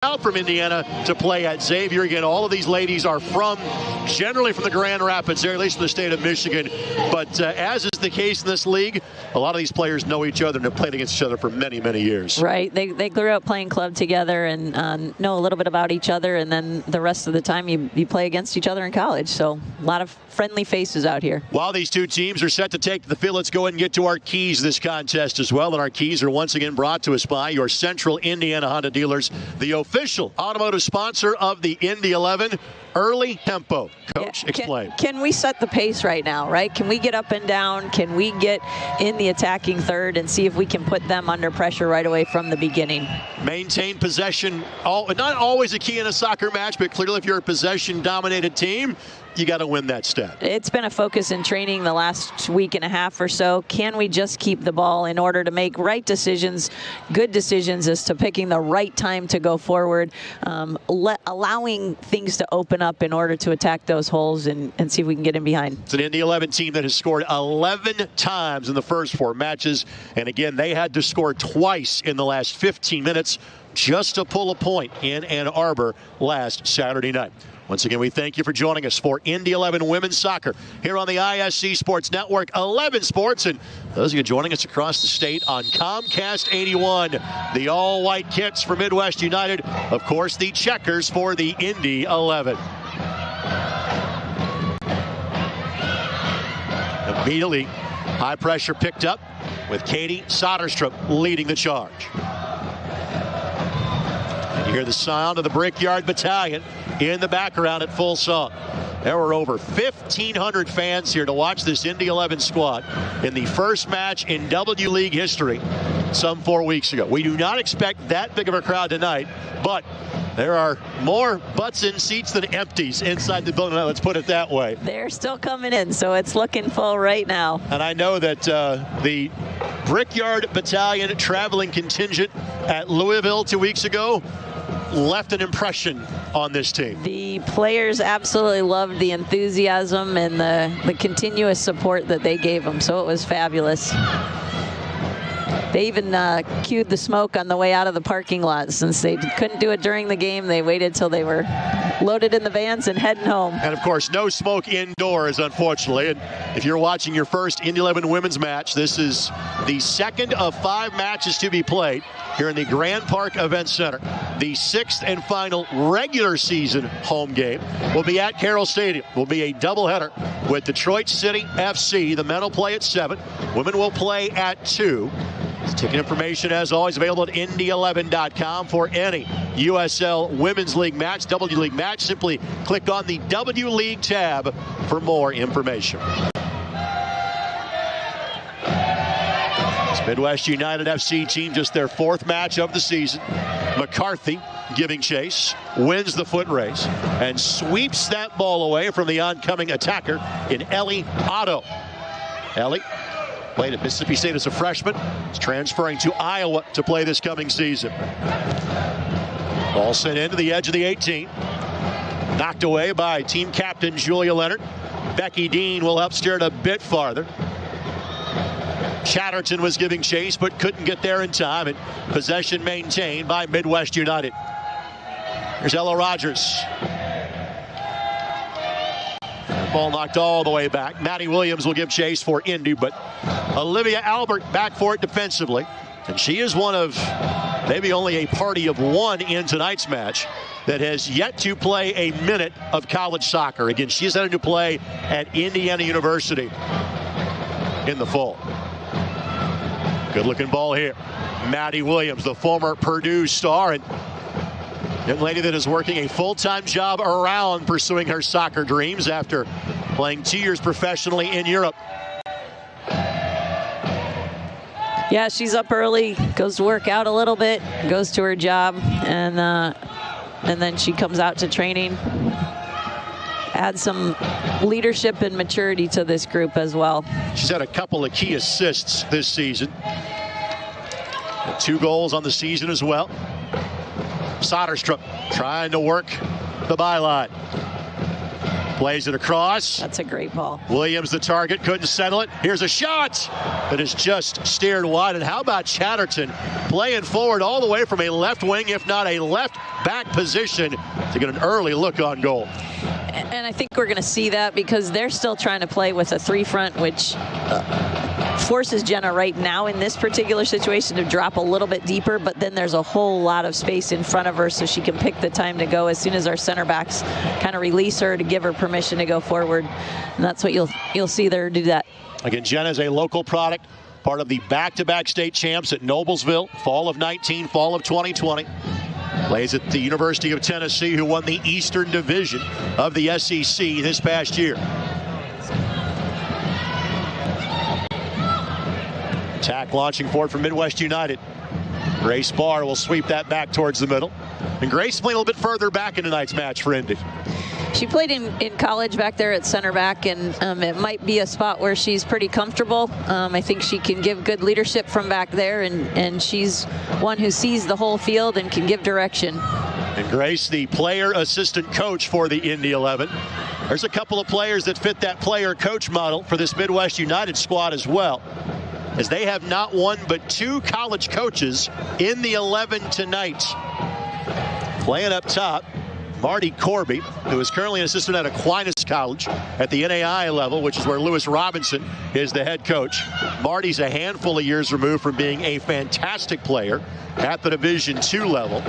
out from Indiana to play at Xavier. Again, all of these ladies are generally from the Grand Rapids area, at least from the state of Michigan. But as is the case in this league, a lot of these players know each other and have played against each other for many, many years. Right. They grew up playing club together and know a little bit about each other, and then the rest of the time you play against each other in college. So a lot of friendly faces out here. While these two teams are set to take the field, let's go ahead and get to our keys this contest as well. And our keys are once again brought to us by your Central Indiana Honda dealers, the official automotive sponsor of the Indy 11. Early tempo. Coach, explain. Can we set the pace right now, right? Can we get up and down? Can we get in the attacking third and see if we can put them under pressure right away from the beginning? Maintain possession. Not always a key in a soccer match, but clearly if you're a possession-dominated team, you got to win that stat. It's been a focus in training the last week and a half or so. Can we just keep the ball in order to make right decisions, good decisions as to picking the right time to go forward, allowing things to open up in order to attack those holes and see if we can get in behind. It's an Indy 11 team that has scored 11 times in the first 4 matches. And again, they had to score twice in the last 15 minutes just to pull a point in Ann Arbor last Saturday night. Once again, we thank you for joining us for Indy 11 Women's Soccer here on the ISC Sports Network, 11 Sports, and those of you joining us across the state on Comcast 81. The all-white kits for Midwest United. Of course, the checkers for the Indy 11. Immediately, high pressure picked up with Katie Soderstrom leading the charge. And you hear the sound of the Brickyard Battalion in the background at full song. There were over 1,500 fans here to watch this Indy 11 squad in the first match in W League history some 4 weeks ago. We do not expect that big of a crowd tonight, but there are more butts in seats than empties inside the building. Let's put it that way. They're still coming in, so it's looking full right now. And I know that the Brickyard Battalion traveling contingent at Louisville 2 weeks ago left an impression on this team. The players absolutely loved the enthusiasm and the continuous support that they gave them, so it was fabulous. They even cued the smoke on the way out of the parking lot. Since they couldn't do it during the game, they waited till they were loaded in the vans and heading home. And of course, no smoke indoors, unfortunately. And if you're watching your first Indy 11 women's match, this is the second of 5 matches to be played here in the Grand Park Event Center. The 6th and final regular season home game will be at Carroll Stadium. Will be a doubleheader with Detroit City FC. The men will play at 7. Women will play at 2. Ticket information, as always, available at Indy11.com for any USL Women's League match, W League match. Simply click on the W League tab for more information. This Midwest United FC team, just their 4th match of the season. McCarthy giving chase, wins the foot race, and sweeps that ball away from the oncoming attacker in Ellie Otto. Ellie played at Mississippi State as a freshman. Is transferring to Iowa to play this coming season. Ball sent into the edge of the 18. Knocked away by team captain Julia Leonard. Becky Dean will help steer it a bit farther. Chatterton was giving chase but couldn't get there in time, and possession maintained by Midwest United. Here's Ella Rogers. Ball knocked all the way back. Maddie Williams will give chase for Indy, but Olivia Albert back for it defensively. And she is one of maybe only a party of 1 in tonight's match that has yet to play a minute of college soccer. Again, she is headed to play at Indiana University in the fall. Good looking ball here. Maddie Williams, the former Purdue star, and young lady that is working a full-time job around pursuing her soccer dreams after playing 2 years professionally in Europe. Yeah, she's up early, goes to work out a little bit, goes to her job, and then she comes out to training. Add some leadership and maturity to this group as well. She's had a couple of key assists this season. 2 goals on the season as well. Soderstrom trying to work the byline. Plays it across. That's a great ball. Williams, the target, couldn't settle it. Here's a shot that is just steered wide. And how about Chatterton playing forward all the way from a left wing, if not a left back position, to get an early look on goal. And I think we're going to see that because they're still trying to play with a 3 front, which forces Jenna right now in this particular situation to drop a little bit deeper, but then there's a whole lot of space in front of her so she can pick the time to go as soon as our center backs kind of release her to give her permission to go forward. And that's what you'll see there do that. Again, Jenna is a local product, part of the back-to-back state champs at Noblesville, fall of 19, fall of 2020. Plays at the University of Tennessee, who won the Eastern Division of the SEC this past year. Attack launching forward from Midwest United. Grace Barr will sweep that back towards the middle. And Grace playing a little bit further back in tonight's match for Indy. She played in college back there at center back, and it might be a spot where she's pretty comfortable. I think she can give good leadership from back there, and she's one who sees the whole field and can give direction. And Grace, the player assistant coach for the Indy 11. There's a couple of players that fit that player coach model for this Midwest United squad as well, as they have not one but 2 college coaches in the 11 tonight. Playing up top, Marty Corby, who is currently an assistant at Aquinas College at the NAI level, which is where Lewis Robinson is the head coach. Marty's a handful of years removed from being a fantastic player at the Division II level.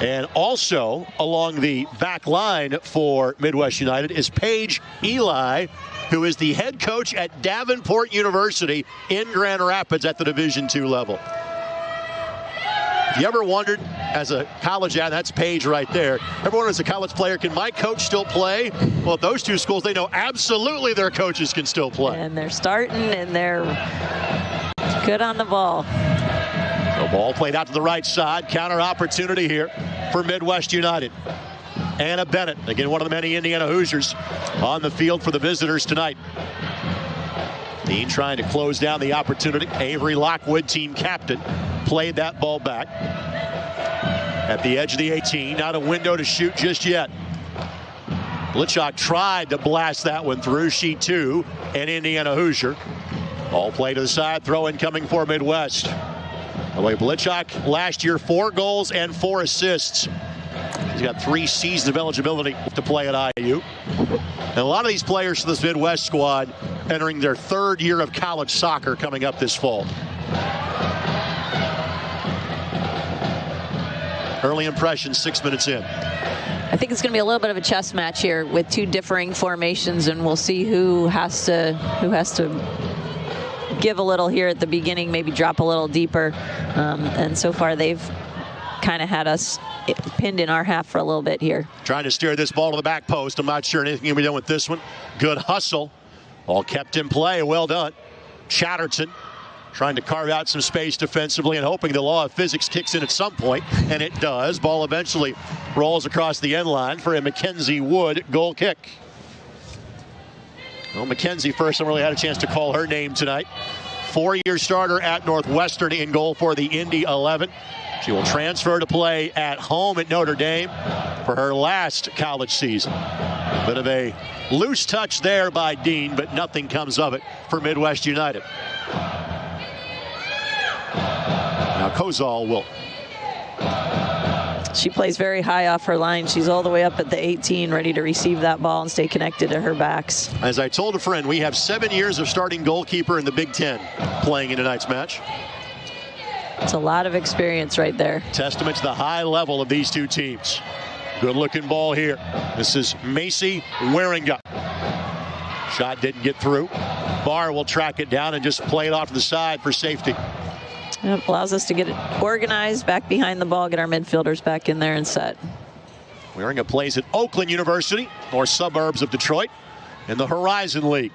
And also along the back line for Midwest United is Paige Eli, who is the head coach at Davenport University in Grand Rapids at the Division II level. If you ever wondered, as a college that's Paige right there. Everyone as a college player, can my coach still play? Well, at those 2 schools, they know absolutely their coaches can still play. And they're starting, and they're good on the ball. The ball played out to the right side. Counter opportunity here for Midwest United. Anna Bennett, again, one of the many Indiana Hoosiers on the field for the visitors tonight. Dean trying to close down the opportunity. Avery Lockwood, team captain, played that ball back at the edge of the 18. Not a window to shoot just yet. Blitchock tried to blast that one through. She too, an Indiana Hoosier. All play to the side, throw in coming for Midwest. By the way, Blitchock last year 4 goals and 4 assists. He's got 3 seasons of eligibility to play at IU. And a lot of these players for this Midwest squad entering their 3rd year of college soccer coming up this fall. Early impressions 6 minutes in. I think it's going to be a little bit of a chess match here with 2 differing formations, and we'll see who has to give a little here at the beginning, maybe drop a little deeper. And so far they've kind of had us pinned in our half for a little bit here. Trying to steer this ball to the back post. I'm not sure anything can be done with this one. Good hustle. All kept in play. Well done. Chatterton trying to carve out some space defensively and hoping the law of physics kicks in at some point, and it does. Ball eventually rolls across the end line for a Mackenzie Wood goal kick. Well, Mackenzie first time really had a chance to call her name tonight. 4-year starter at Northwestern, in goal for the Indy 11. She will transfer to play at home at Notre Dame for her last college season. Bit of a loose touch there by Dean, but nothing comes of it for Midwest United. Now Kozal will. She plays very high off her line. She's all the way up at the 18, ready to receive that ball and stay connected to her backs. As I told a friend, we have 7 years of starting goalkeeper in the Big Ten playing in tonight's match. It's a lot of experience right there. Testament to the high level of these 2 teams. Good looking ball here. This is Macy Waringa. Shot didn't get through. Barr will track it down and just play it off to the side for safety. It allows us to get it organized back behind the ball, get our midfielders back in there and set. Waringa plays at Oakland University, or suburbs of Detroit, in the Horizon League.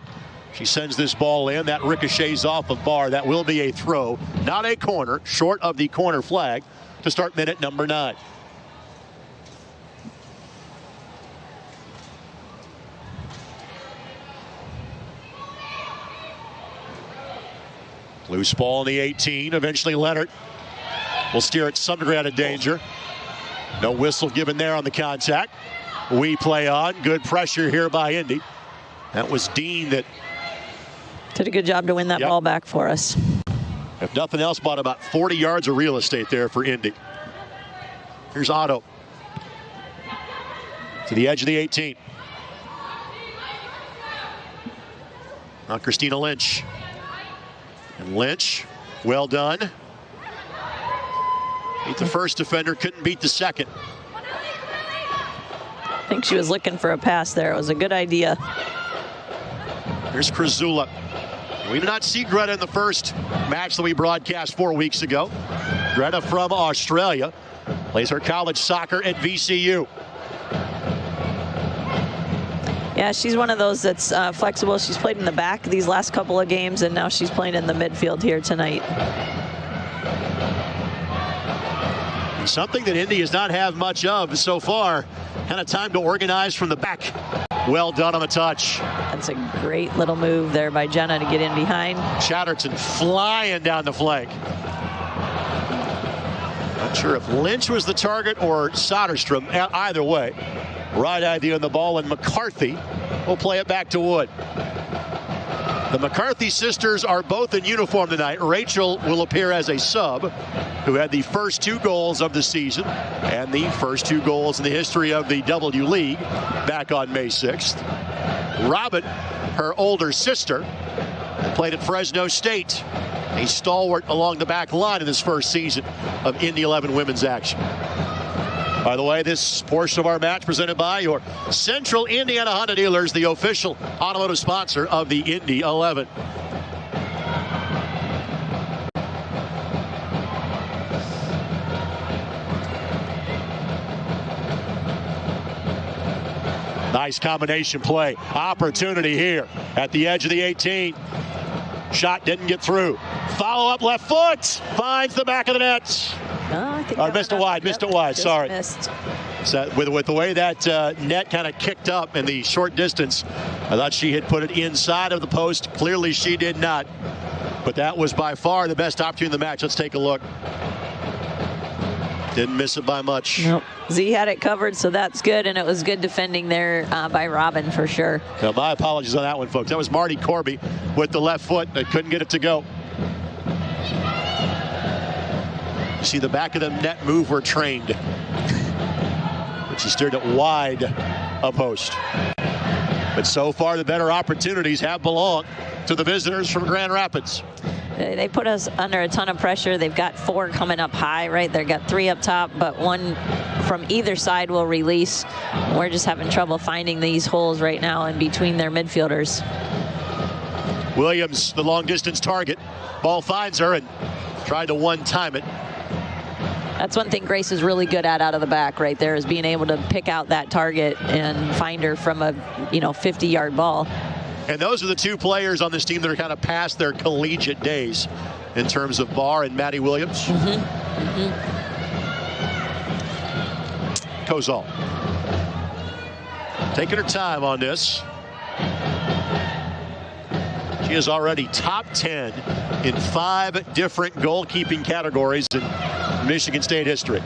She sends this ball in. That ricochets off of Barr. That will be a throw, not a corner, short of the corner flag to start minute number 9. Loose ball in the 18. Eventually Leonard will steer it some degree out of danger. No whistle given there on the contact. we play on. Good pressure here by Indy. That was Dean that did a good job to win that ball back for us. If nothing else, bought about 40 yards of real estate there for Indy. Here's Otto to the edge of the 18. Now Christina Lynch. And Lynch, well done. Beat the first defender, couldn't beat the second. I think she was looking for a pass there. It was a good idea. Here's Krasula. We did not see Greta in the first match that we broadcast 4 weeks ago. Greta from Australia plays her college soccer at VCU. Yeah, she's one of those that's flexible. She's played in the back these last couple of games, and now she's playing in the midfield here tonight. Something that Indy has not had much of so far. Kind of time to organize from the back. Well done on the touch. That's a great little move there by Jenna to get in behind. Chatterton flying down the flank. Not sure if Lynch was the target or Soderstrom. Either way, right idea on the ball, and McCarthy will play it back to Wood. The McCarthy sisters are both in uniform tonight. Rachel will appear as a sub, who had the first 2 goals of the season and the first 2 goals in the history of the W League back on May 6th. Robin, her older sister, played at Fresno State, a stalwart along the back line in this first season of Indy 11 women's action. By the way, this portion of our match presented by your Central Indiana Honda dealers, the official automotive sponsor of the Indy 11. Nice combination play. Opportunity here at the edge of the 18. Shot didn't get through. Follow up left foot. Finds the back of the net. I think missed it wide. Missed it wide. Sorry. Missed. So with the way that net kind of kicked up in the short distance, I thought she had put it inside of the post. Clearly she did not. But that was by far the best opportunity in the match. Let's take a look. Didn't miss it by much. Nope. Z had it covered, so that's good, and it was good defending there by Robin for sure. Now, my apologies on that one, folks. That was Marty Corby with the left foot that couldn't get it to go. You see the back of the net move were trained. But she steered it wide a post. But so far, the better opportunities have belonged to the visitors from Grand Rapids. They put us under a ton of pressure. They've got 4 coming up high, right? They've got 3 up top, but 1 from either side will release. We're just having trouble finding these holes right now in between their midfielders. Williams, the long distance target. Ball finds her and tried to one-time it. That's one thing Grace is really good at out of the back right there, is being able to pick out that target and find her from a 50-yard ball. And those are the 2 players on this team that are kind of past their collegiate days in terms of Barr and Maddie Williams. Kozal taking her time on this. She is already top 10 in 5 different goalkeeping categories in Michigan State history.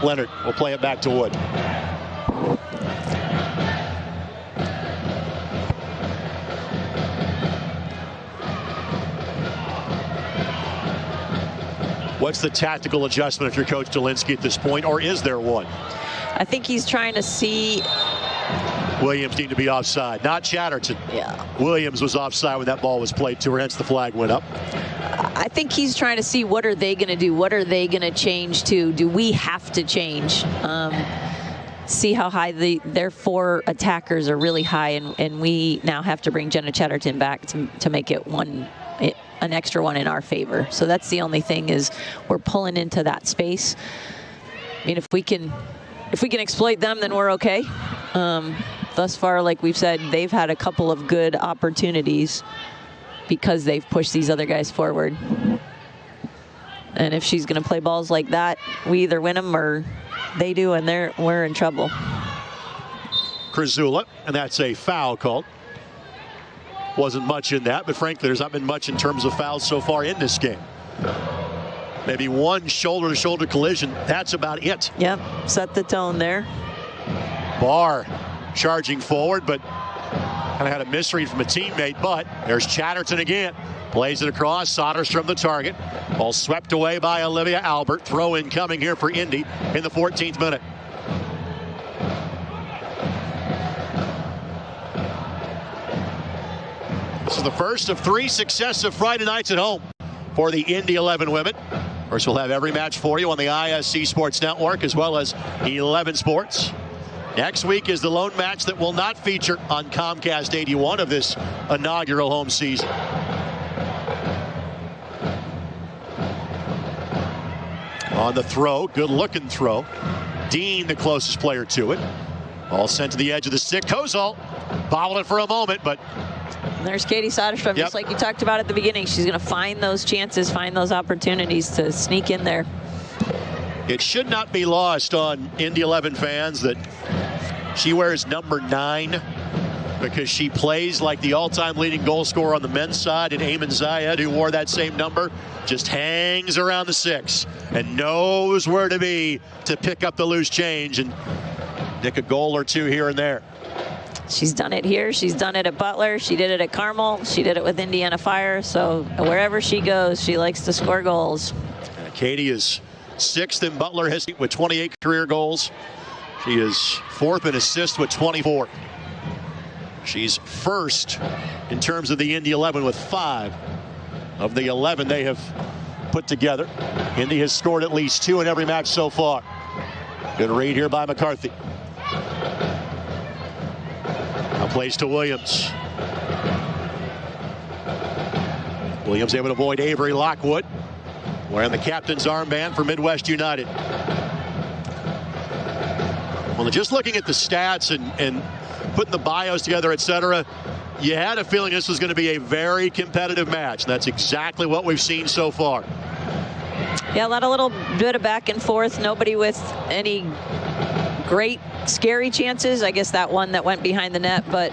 Leonard will play it back to Wood. What's the tactical adjustment if you're Coach Dolinsky at this point, or is there one? I think he's trying to see. Williams needed to be offside, not Chatterton. Yeah. Williams was offside when that ball was played to her, hence the flag went up. I think he's trying to see, what are they going to do? What are they going to change to? Do we have to change? See how high their 4 attackers are really high, and we now have to bring Jenna Chatterton back to make it an extra one in our favor. So that's the only thing, is we're pulling into that space. I mean, if we can exploit them, then we're okay. Thus far, like we've said, they've had a couple of good opportunities because they've pushed these other guys forward. And if she's going to play balls like that, we either win them or they do, and we're in trouble. Krasula, and that's a foul called. Wasn't much in that, but frankly, there's not been much in terms of fouls so far in this game. maybe one shoulder-to-shoulder collision. That's about it. Yep, set the tone there. Barr charging forward, but kind of had a misread from a teammate. But there's Chatterton again. Plays it across. Soderstrom the target. Ball swept away by Olivia Albert. Throw in coming here for Indy in the 14th minute. This is the first of 3 successive Friday nights at home for the Indy 11 women. Of course, we'll have every match for you on the ISC Sports Network as well as 11 Sports. Next week is the lone match that will not feature on Comcast 81 of this inaugural home season. On the throw, good looking throw. Dean, the closest player to it. Ball sent to the edge of the stick. Kozol bobbled it for a moment, but there's Katie Soderstrom, just like you talked about at the beginning. She's going to find those chances, find those opportunities to sneak in there. It should not be lost on Indy 11 fans that she wears number 9 because she plays like the all-time leading goal scorer on the men's side, and Eamon Zayed, who wore that same number, just hangs around the 6 and knows where to be to pick up the loose change and nick a goal or 2 here and there. She's done it here. She's done it at Butler. She did it at Carmel. She did it with Indiana Fire. So wherever she goes, she likes to score goals. Katie is 6th in Butler history with 28 career goals. She is 4th in assists with 24. She's 1st in terms of the Indy 11 with 5 of the 11 they have put together. Indy has scored at least 2 in every match so far. Good read here by McCarthy. Now plays to Williams. Williams able to avoid Avery Lockwood, wearing the captain's armband for Midwest United. Well, just looking at the stats and putting the bios together, etc., you had a feeling this was going to be a very competitive match. That's exactly what we've seen so far. Yeah, a little bit of back and forth. Nobody with any great scary chances. I guess that one that went behind the net, but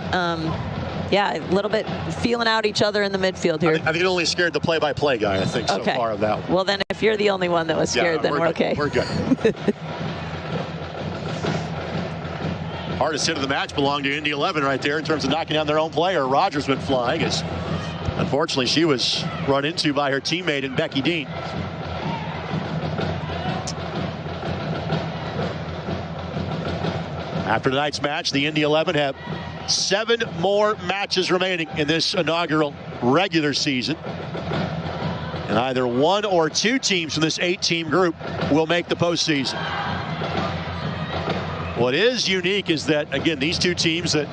yeah, a little bit feeling out each other in the midfield here. I think it only scared the play-by-play guy, I think, so far of that one. Well, then if you're the only one that was scared, then we're okay. We're good. Hardest hit of the match belonged to Indy 11 right there in terms of knocking down their own player. Rogers went flying as, unfortunately, she was run into by her teammate in Becky Dean. After tonight's match, the Indy 11 have 7 more matches remaining in this inaugural regular season. And either 1 or 2 teams from this 8-team group will make the postseason. What is unique is that, again, these 2 teams that,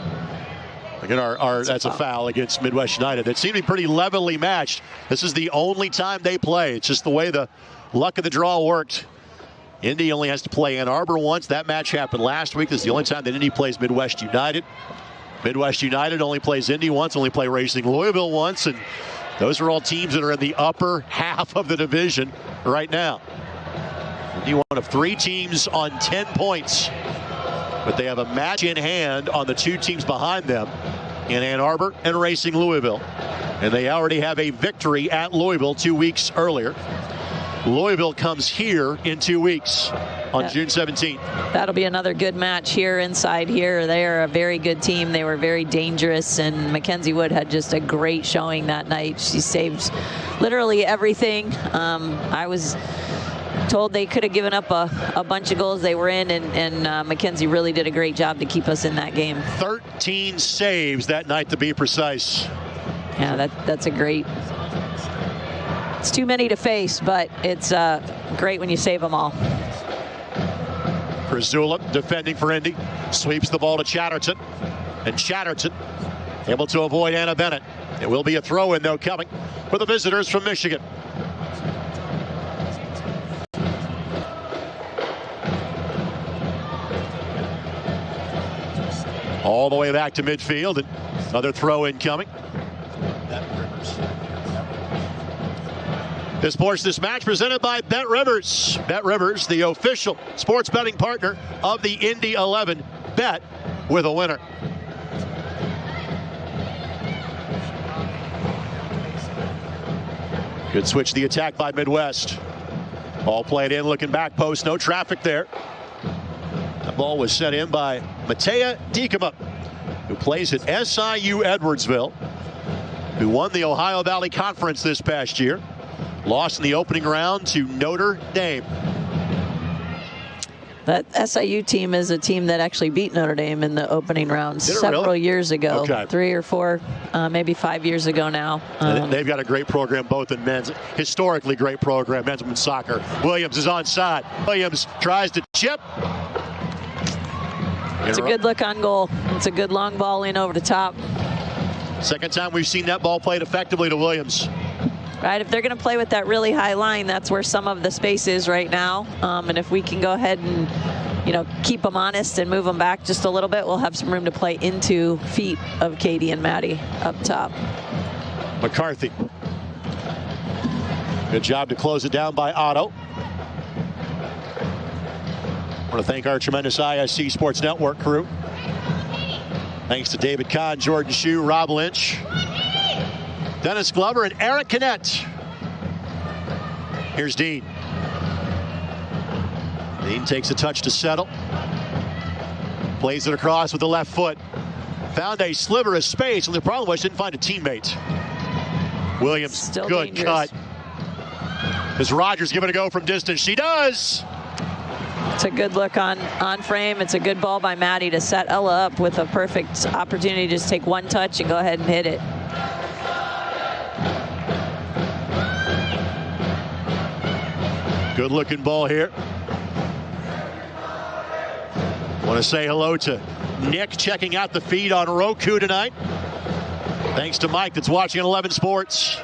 again, that's a foul against Midwest United, that seem to be pretty levelly matched. This is the only time they play. It's just the way the luck of the draw worked. Indy only has to play Ann Arbor once. That match happened last week. This is the only time that Indy plays Midwest United. Midwest United only plays Indy once, only play Racing Louisville once, and those are all teams that are in the upper half of the division right now. Indy one of 3 teams on 10 points, but they have a match in hand on the 2 teams behind them in Ann Arbor and Racing Louisville, and they already have a victory at Louisville 2 weeks earlier. Louisville comes here in 2 weeks on June 17th. That'll be another good match here inside here. They are a very good team. They were very dangerous, and Mackenzie Wood had just a great showing that night. She saved literally everything. I was told they could have given up a bunch of goals they were in, and Mackenzie really did a great job to keep us in that game. 13 saves that night, to be precise. Yeah, that's a great... It's too many to face, but it's great when you save them all. Krasula defending for Indy, sweeps the ball to Chatterton, and Chatterton able to avoid Anna Bennett. It will be a throw-in, though, coming for the visitors from Michigan. All the way back to midfield, and another throw-in coming. This portion of this match presented by Bet Rivers. Bet Rivers, the official sports betting partner of the Indy 11. Bet with a winner. Good switch the attack by Midwest. Ball played in, looking back post, no traffic there. That ball was set in by Matea Diekema, who plays at SIU Edwardsville, who won the Ohio Valley Conference this past year. Lost in the opening round to Notre Dame. That SIU team is a team that actually beat Notre Dame in the opening round several years ago. Okay. 3 or 4, maybe 5 years ago now. They've got a great program, both in men's, historically great program, men's and women's soccer. Williams is onside. Williams tries to chip. It's a good look on goal. It's a good long ball in over the top. Second time we've seen that ball played effectively to Williams. Right, if they're going to play with that really high line, that's where some of the space is right now. And if we can go ahead and, keep them honest and move them back just a little bit, we'll have some room to play into feet of Katie and Maddie up top. McCarthy. Good job to close it down by Otto. I want to thank our tremendous ISC Sports Network crew. Thanks to David Kahn, Jordan Shue, Rob Lynch, Dennis Glover, and Eric Kinnett. Here's Dean. Dean takes a touch to settle. Plays it across with the left foot. Found a sliver of space, and the problem was didn't find a teammate. Williams, still good dangerous. cut. Is Rogers giving it a go from distance? She does. It's a good look on frame. It's a good ball by Maddie to set Ella up with a perfect opportunity to just take one touch and go ahead and hit it. Good looking ball here. Want to say hello to Nick checking out the feed on Roku tonight. Thanks to Mike that's watching on 11 Sports.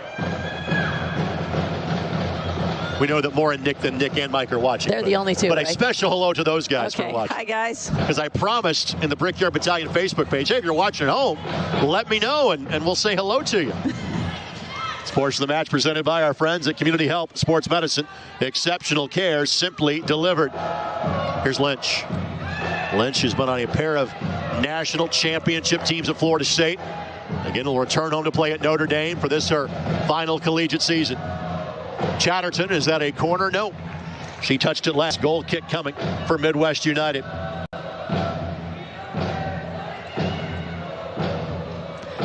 We know that more Nick than Nick and Mike are watching. They're the only two, But right? a special hello to those guys for watching. Hi, guys. Because I promised in the Brickyard Battalion Facebook page, hey, if you're watching at home, let me know and we'll say hello to you. This portion of the match presented by our friends at Community Health Sports Medicine. Exceptional care, simply delivered. Here's Lynch. Lynch has been on a pair of national championship teams at Florida State. Again, will return home to play at Notre Dame for this her final collegiate season. Chatterton, is that a corner? No. She touched it last. Goal kick coming for Midwest United.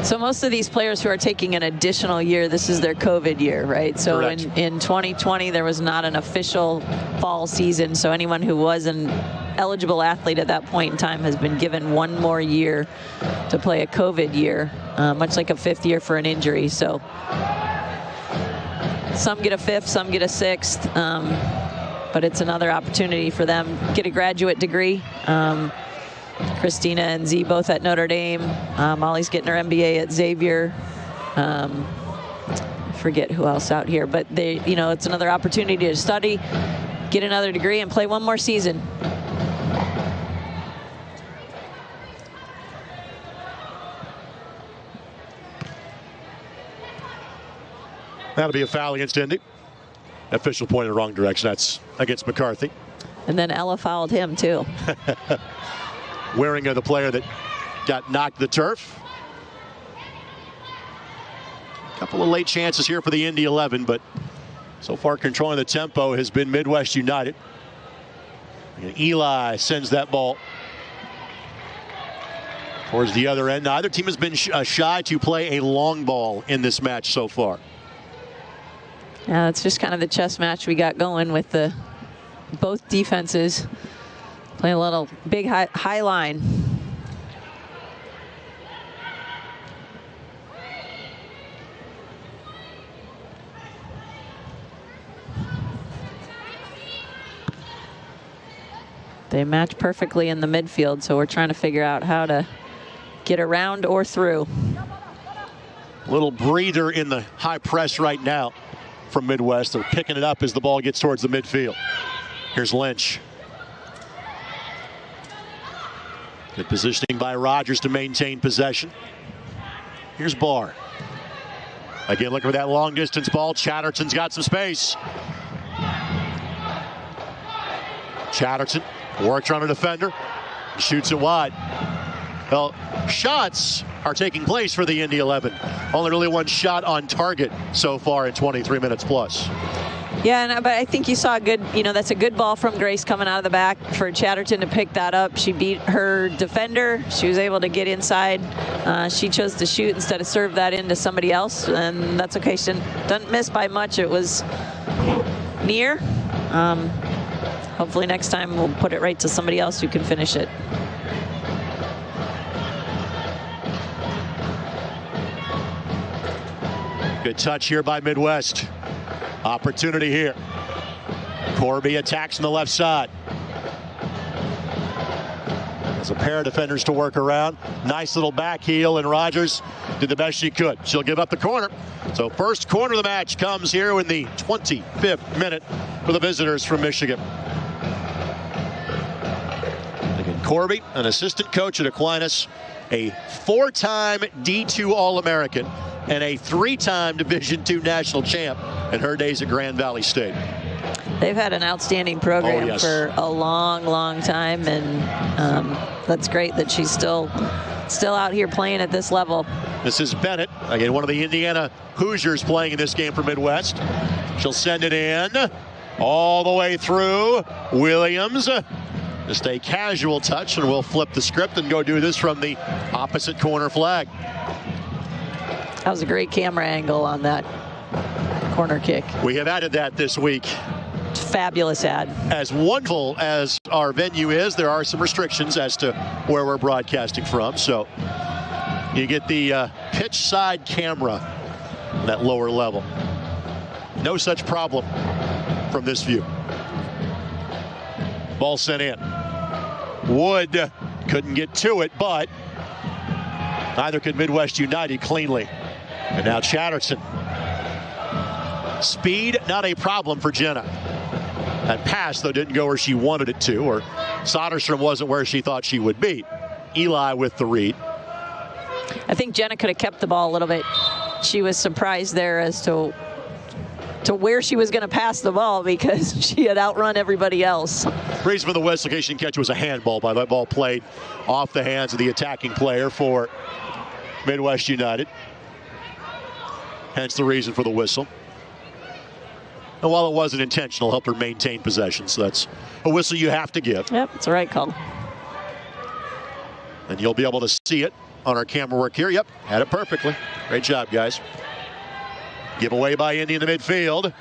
So most of these players who are taking an additional year, this is their COVID year, right? So in 2020, there was not an official fall season. So anyone who was an eligible athlete at that point in time has been given one more year to play a COVID year, much like a 5th year for an injury. So some get a 5th, some get a 6th, but it's another opportunity for them to get a graduate degree. Christina and Z both at Notre Dame. Molly's getting her MBA at Xavier. Forget who else out here, but they, it's another opportunity to study, get another degree, and play one more season. That'll be a foul against Indy. Official point in the wrong direction. That's against McCarthy. And then Ella fouled him, too. Wearing the player that got knocked to the turf. A couple of late chances here for the Indy 11, but so far controlling the tempo has been Midwest United. And Eli sends that ball towards the other end. Neither team has been shy to play a long ball in this match so far. Yeah, it's just kind of the chess match we got going with both defenses. Play a little big high line. They match perfectly in the midfield, so we're trying to figure out how to get around or through. Little breather in the high press right now from Midwest. They're picking it up as the ball gets towards the midfield. Here's Lynch. Good positioning by Rogers to maintain possession. Here's Barr. Again, looking for that long distance ball. Chatterton's got some space. Chatterton works around a defender. Shoots it wide. Well, shots are taking place for the Indy 11. Only really one shot on target so far in 23 minutes plus. Yeah, but I think you saw a good, that's a good ball from Grace coming out of the back for Chatterton to pick that up. She beat her defender. She was able to get inside. She chose to shoot instead of serve that into somebody else, and that's okay. She doesn't miss by much. It was near. Hopefully next time we'll put it right to somebody else who can finish it. Good touch here by Midwest. Opportunity here. Corby attacks on the left side. There's a pair of defenders to work around. Nice little back heel, and Rogers did the best she could. She'll give up the corner. So first corner of the match comes here in the 25th minute for the visitors from Michigan. Again, Corby, an assistant coach at Aquinas, a 4-time D2 All-American, and a 3-time Division II national champ in her days at Grand Valley State. They've had an outstanding program for a long, long time, and that's great that she's still out here playing at this level. This is Bennett, again, one of the Indiana Hoosiers playing in this game for Midwest. She'll send it in all the way through. Williams, just a casual touch, and we'll flip the script and go do this from the opposite corner flag. That was a great camera angle on that corner kick. We have added that this week. Fabulous ad. As wonderful as our venue is, there are some restrictions as to where we're broadcasting from. So you get the pitch side camera, that lower level. No such problem from this view. Ball sent in. Wood couldn't get to it, but neither could Midwest United cleanly. And now Chatterton. Speed, not a problem for Jenna. That pass, though, didn't go where she wanted it to, or Soderstrom wasn't where she thought she would be. Eli with the read. I think Jenna could have kept the ball a little bit. She was surprised there as to where she was going to pass the ball because she had outrun everybody else. Reason for the whistle, in case you didn't catch, was a handball. By that ball played off the hands of the attacking player for Midwest United. Hence the reason for the whistle. And while it wasn't intentional, helped her maintain possession. So that's a whistle you have to give. Yep, it's the right call. And you'll be able to see it on our camera work here. Yep, had it perfectly. Great job, guys. Giveaway by Indy in the midfield.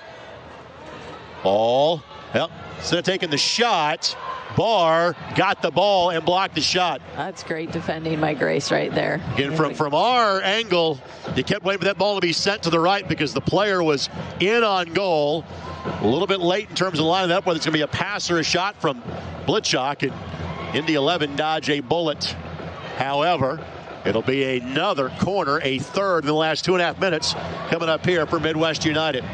Ball. Yep, instead of taking the shot, Barr got the ball and blocked the shot. That's great defending by Grace right there. Again, from our angle, you kept waiting for that ball to be sent to the right because the player was in on goal. A little bit late in terms of lining up, whether it's going to be a pass or a shot from Blitchock. And Indy 11 dodge a bullet. However, it'll be another corner, a third in the last 2.5 minutes coming up here for Midwest United.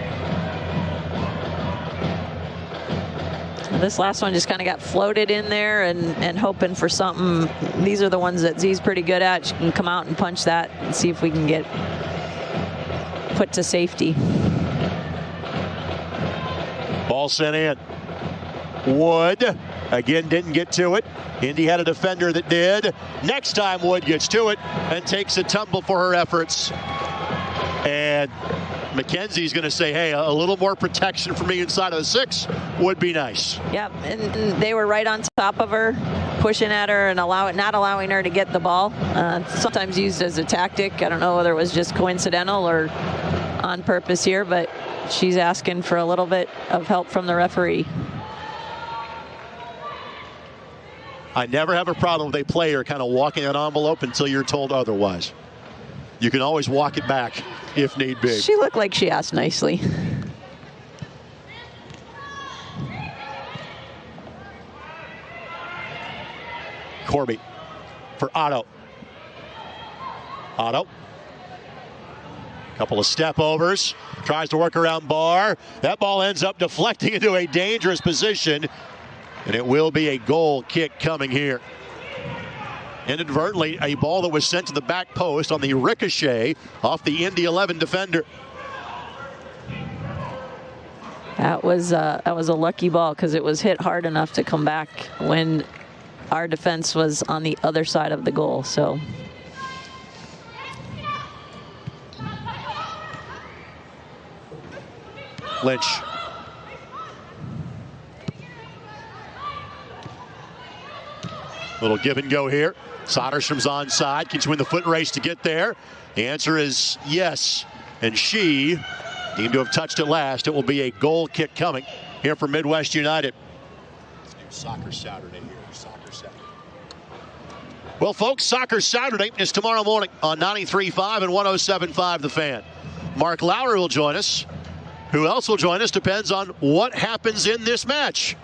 This last one just kind of got floated in there and hoping for something. These are the ones that Z's pretty good at. She can come out and punch that and see if we can get put to safety. Ball sent in. Wood, again, didn't get to it. Indy had a defender that did. Next time Wood gets to it and takes a tumble for her efforts. And McKenzie's going to say, hey, a little more protection for me inside of the 6 would be nice. Yep, and they were right on top of her, pushing at her and not allowing her to get the ball. Sometimes used as a tactic. I don't know whether it was just coincidental or on purpose here, but she's asking for a little bit of help from the referee. I never have a problem with a player kind of walking an envelope until you're told otherwise. You can always walk it back if need be. She looked like she asked nicely. Corby for Otto. Otto. Couple of step overs. Tries to work around Barr. That ball ends up deflecting into a dangerous position. And it will be a goal kick coming here. Inadvertently, a ball that was sent to the back post on the ricochet off the Indy 11 defender. That was a lucky ball because it was hit hard enough to come back when our defense was on the other side of the goal. So Lynch Little give and go here. Soderstrom's onside, continuing the foot race to get there. The answer is yes, and she deemed to have touched it last. It will be a goal kick coming here from Midwest United. It's new Soccer Saturday here. Soccer Saturday. Well, folks, Soccer Saturday is tomorrow morning on 93.5 and 107.5 The Fan. Mark Lowry will join us. Who else will join us depends on what happens in this match.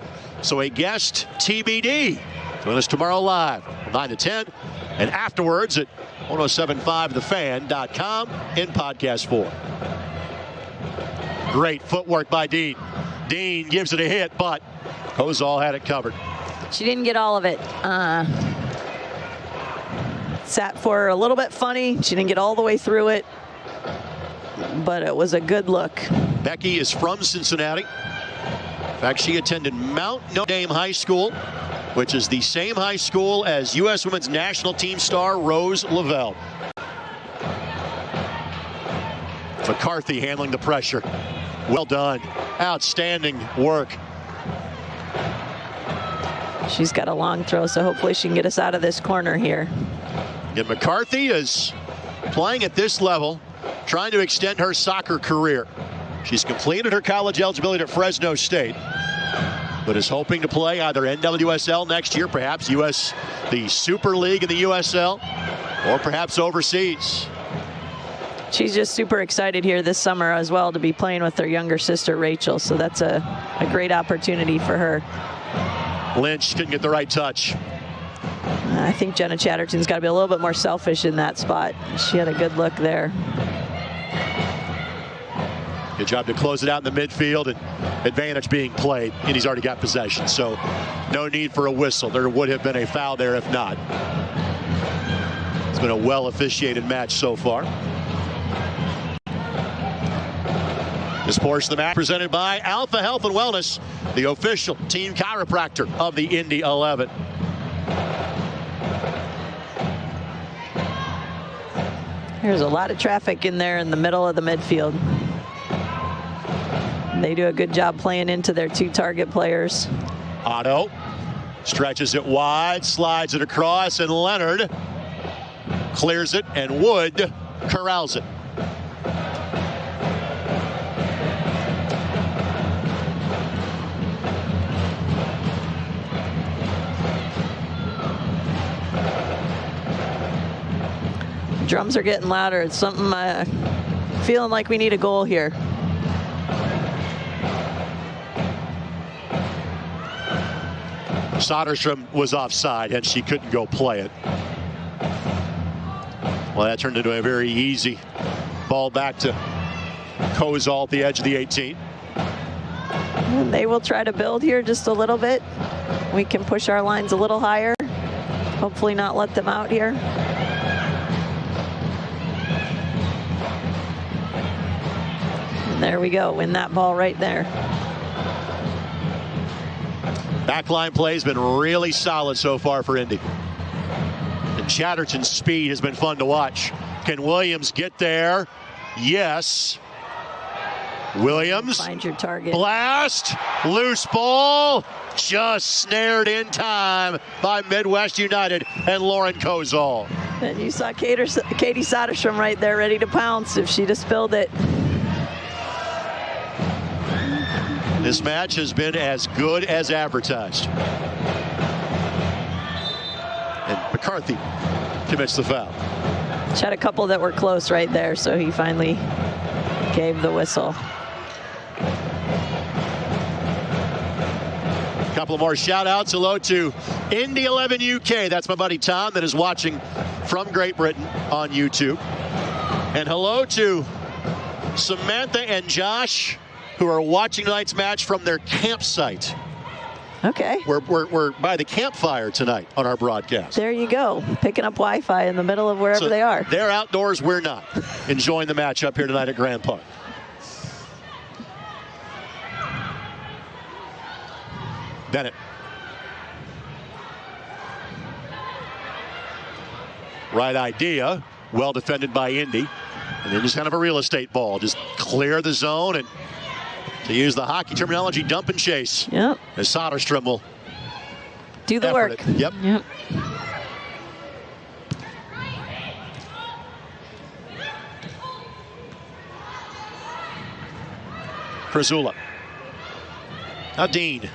So a guest TBD. Join us tomorrow live, 9 to 10, and afterwards at 1075thefan.com in podcast form. Great footwork by Dean. Dean gives it a hit, but Kozol had it covered. She didn't get all of it. Sat for her a little bit funny. She didn't get all the way through it, but it was a good look. Becky is from Cincinnati. In fact, she attended Mount Notre Dame High School, which is the same high school as U.S. Women's National Team star Rose Lavelle. McCarthy handling the pressure. Well done. Outstanding work. She's got a long throw, so hopefully she can get us out of this corner here. And McCarthy is playing at this level, trying to extend her soccer career. She's completed her college eligibility at Fresno State, but is hoping to play either NWSL next year, perhaps the Super League in the USL, or perhaps overseas. She's just super excited here this summer as well to be playing with her younger sister, Rachel, so that's a great opportunity for her. Lynch didn't get the right touch. I think Jenna Chatterton's got to be a little bit more selfish in that spot. She had a good look there. Good job to close it out in the midfield, and advantage being played. Indy's already got possession, so no need for a whistle. There would have been a foul there if not. It's been a well-officiated match so far. This portion of the match presented by Alpha Health and Wellness, the official team chiropractor of the Indy 11. There's a lot of traffic in there in the middle of the midfield. They do a good job playing into their two target players. Otto stretches it wide, slides it across, and Leonard clears it, and Wood corrals it. Drums are getting louder. It's something feeling like we need a goal here. Soderstrom was offside, and she couldn't go play it. Well, that turned into a very easy ball back to Kozol at the edge of the 18. And they will try to build here just a little bit. We can push our lines a little higher. Hopefully not let them out here. And there we go. Win that ball right there. Backline play has been really solid so far for Indy. And Chatterton's speed has been fun to watch. Can Williams get there? Yes. Williams. Find your target. Blast. Loose ball. Just snared in time by Midwest United and Lauren Kozol. And you saw Katie Soderstrom right there ready to pounce if she'd have spilled it. This match has been as good as advertised. And McCarthy commits the foul. She had a couple that were close right there, so he finally gave the whistle. A couple more shout outs. Hello to Indy 11 UK. That's my buddy Tom that is watching from Great Britain on YouTube. And hello to Samantha and Josh, who are watching tonight's match from their campsite. Okay. We're by the campfire tonight on our broadcast. There you go. Picking up Wi-Fi in the middle of wherever they are. They're outdoors, we're not. Enjoying the match up here tonight at Grand Park. Bennett. Right idea. Well defended by Indy. And then just kind of a real estate ball. Just clear the zone and, to use the hockey terminology, dump and chase. Yep. As Soderstrom will do the work. Yep. Yep. Krasula. Now Dean.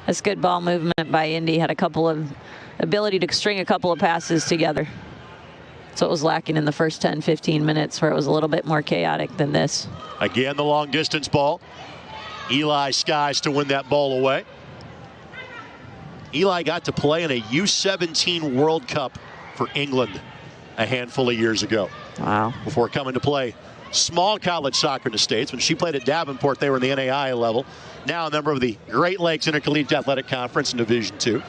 That's good ball movement by Indy. Had a couple of ability to string a couple of passes together. So it was lacking in the first 10, 15 minutes where it was a little bit more chaotic than this. Again, the long distance ball. Eli skies to win that ball away. Eli got to play in a U17 World Cup for England a handful of years ago. Wow. Before coming to play small college soccer in the States. When she played at Davenport, they were in the NAIA level. Now a member of the Great Lakes Intercollegiate Athletic Conference in Division II,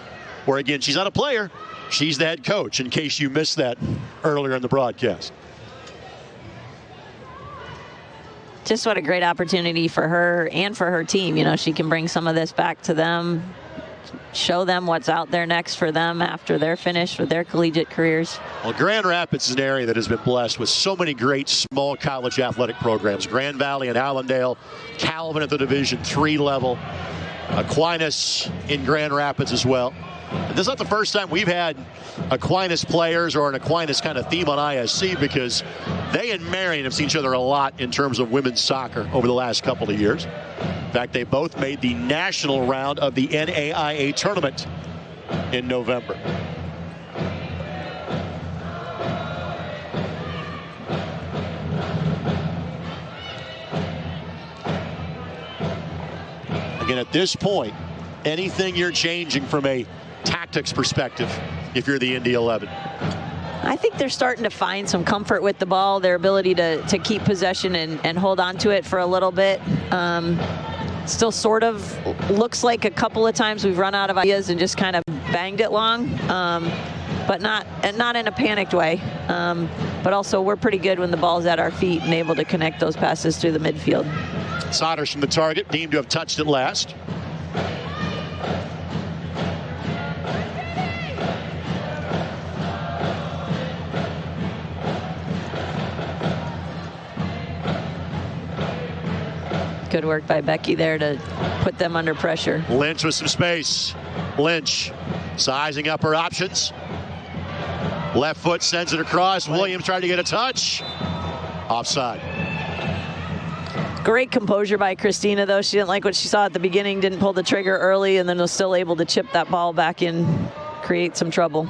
where again, she's not a player, she's the head coach, in case you missed that earlier in the broadcast. Just what a great opportunity for her and for her team. You know, she can bring some of this back to them, show them what's out there next for them after they're finished with their collegiate careers. Well, Grand Rapids is an area that has been blessed with so many great small college athletic programs. Grand Valley and Allendale, Calvin at the Division III level, Aquinas in Grand Rapids as well. And this is not the first time we've had Aquinas players or an Aquinas kind of theme on ISC, because they and Marion have seen each other a lot in terms of women's soccer over the last couple of years. In fact, they both made the national round of the NAIA tournament in November. Again, at this point, anything you're changing from a tactics perspective if you're the Indy 11? I think they're starting to find some comfort with the ball, their ability to keep possession and hold on to it for a little bit. Still sort of looks like a couple of times we've run out of ideas and just kind of banged it long, but not in a panicked way. But also we're pretty good when the ball's at our feet and able to connect those passes through the midfield. Saunders from the target, deemed to have touched it last. Good work by Becky there to put them under pressure. Lynch with some space. Lynch sizing up her options. Left foot sends it across. Williams tried to get a touch. Offside. Great composure by Christina, though. She didn't like what she saw at the beginning, didn't pull the trigger early, and then was still able to chip that ball back in, create some trouble.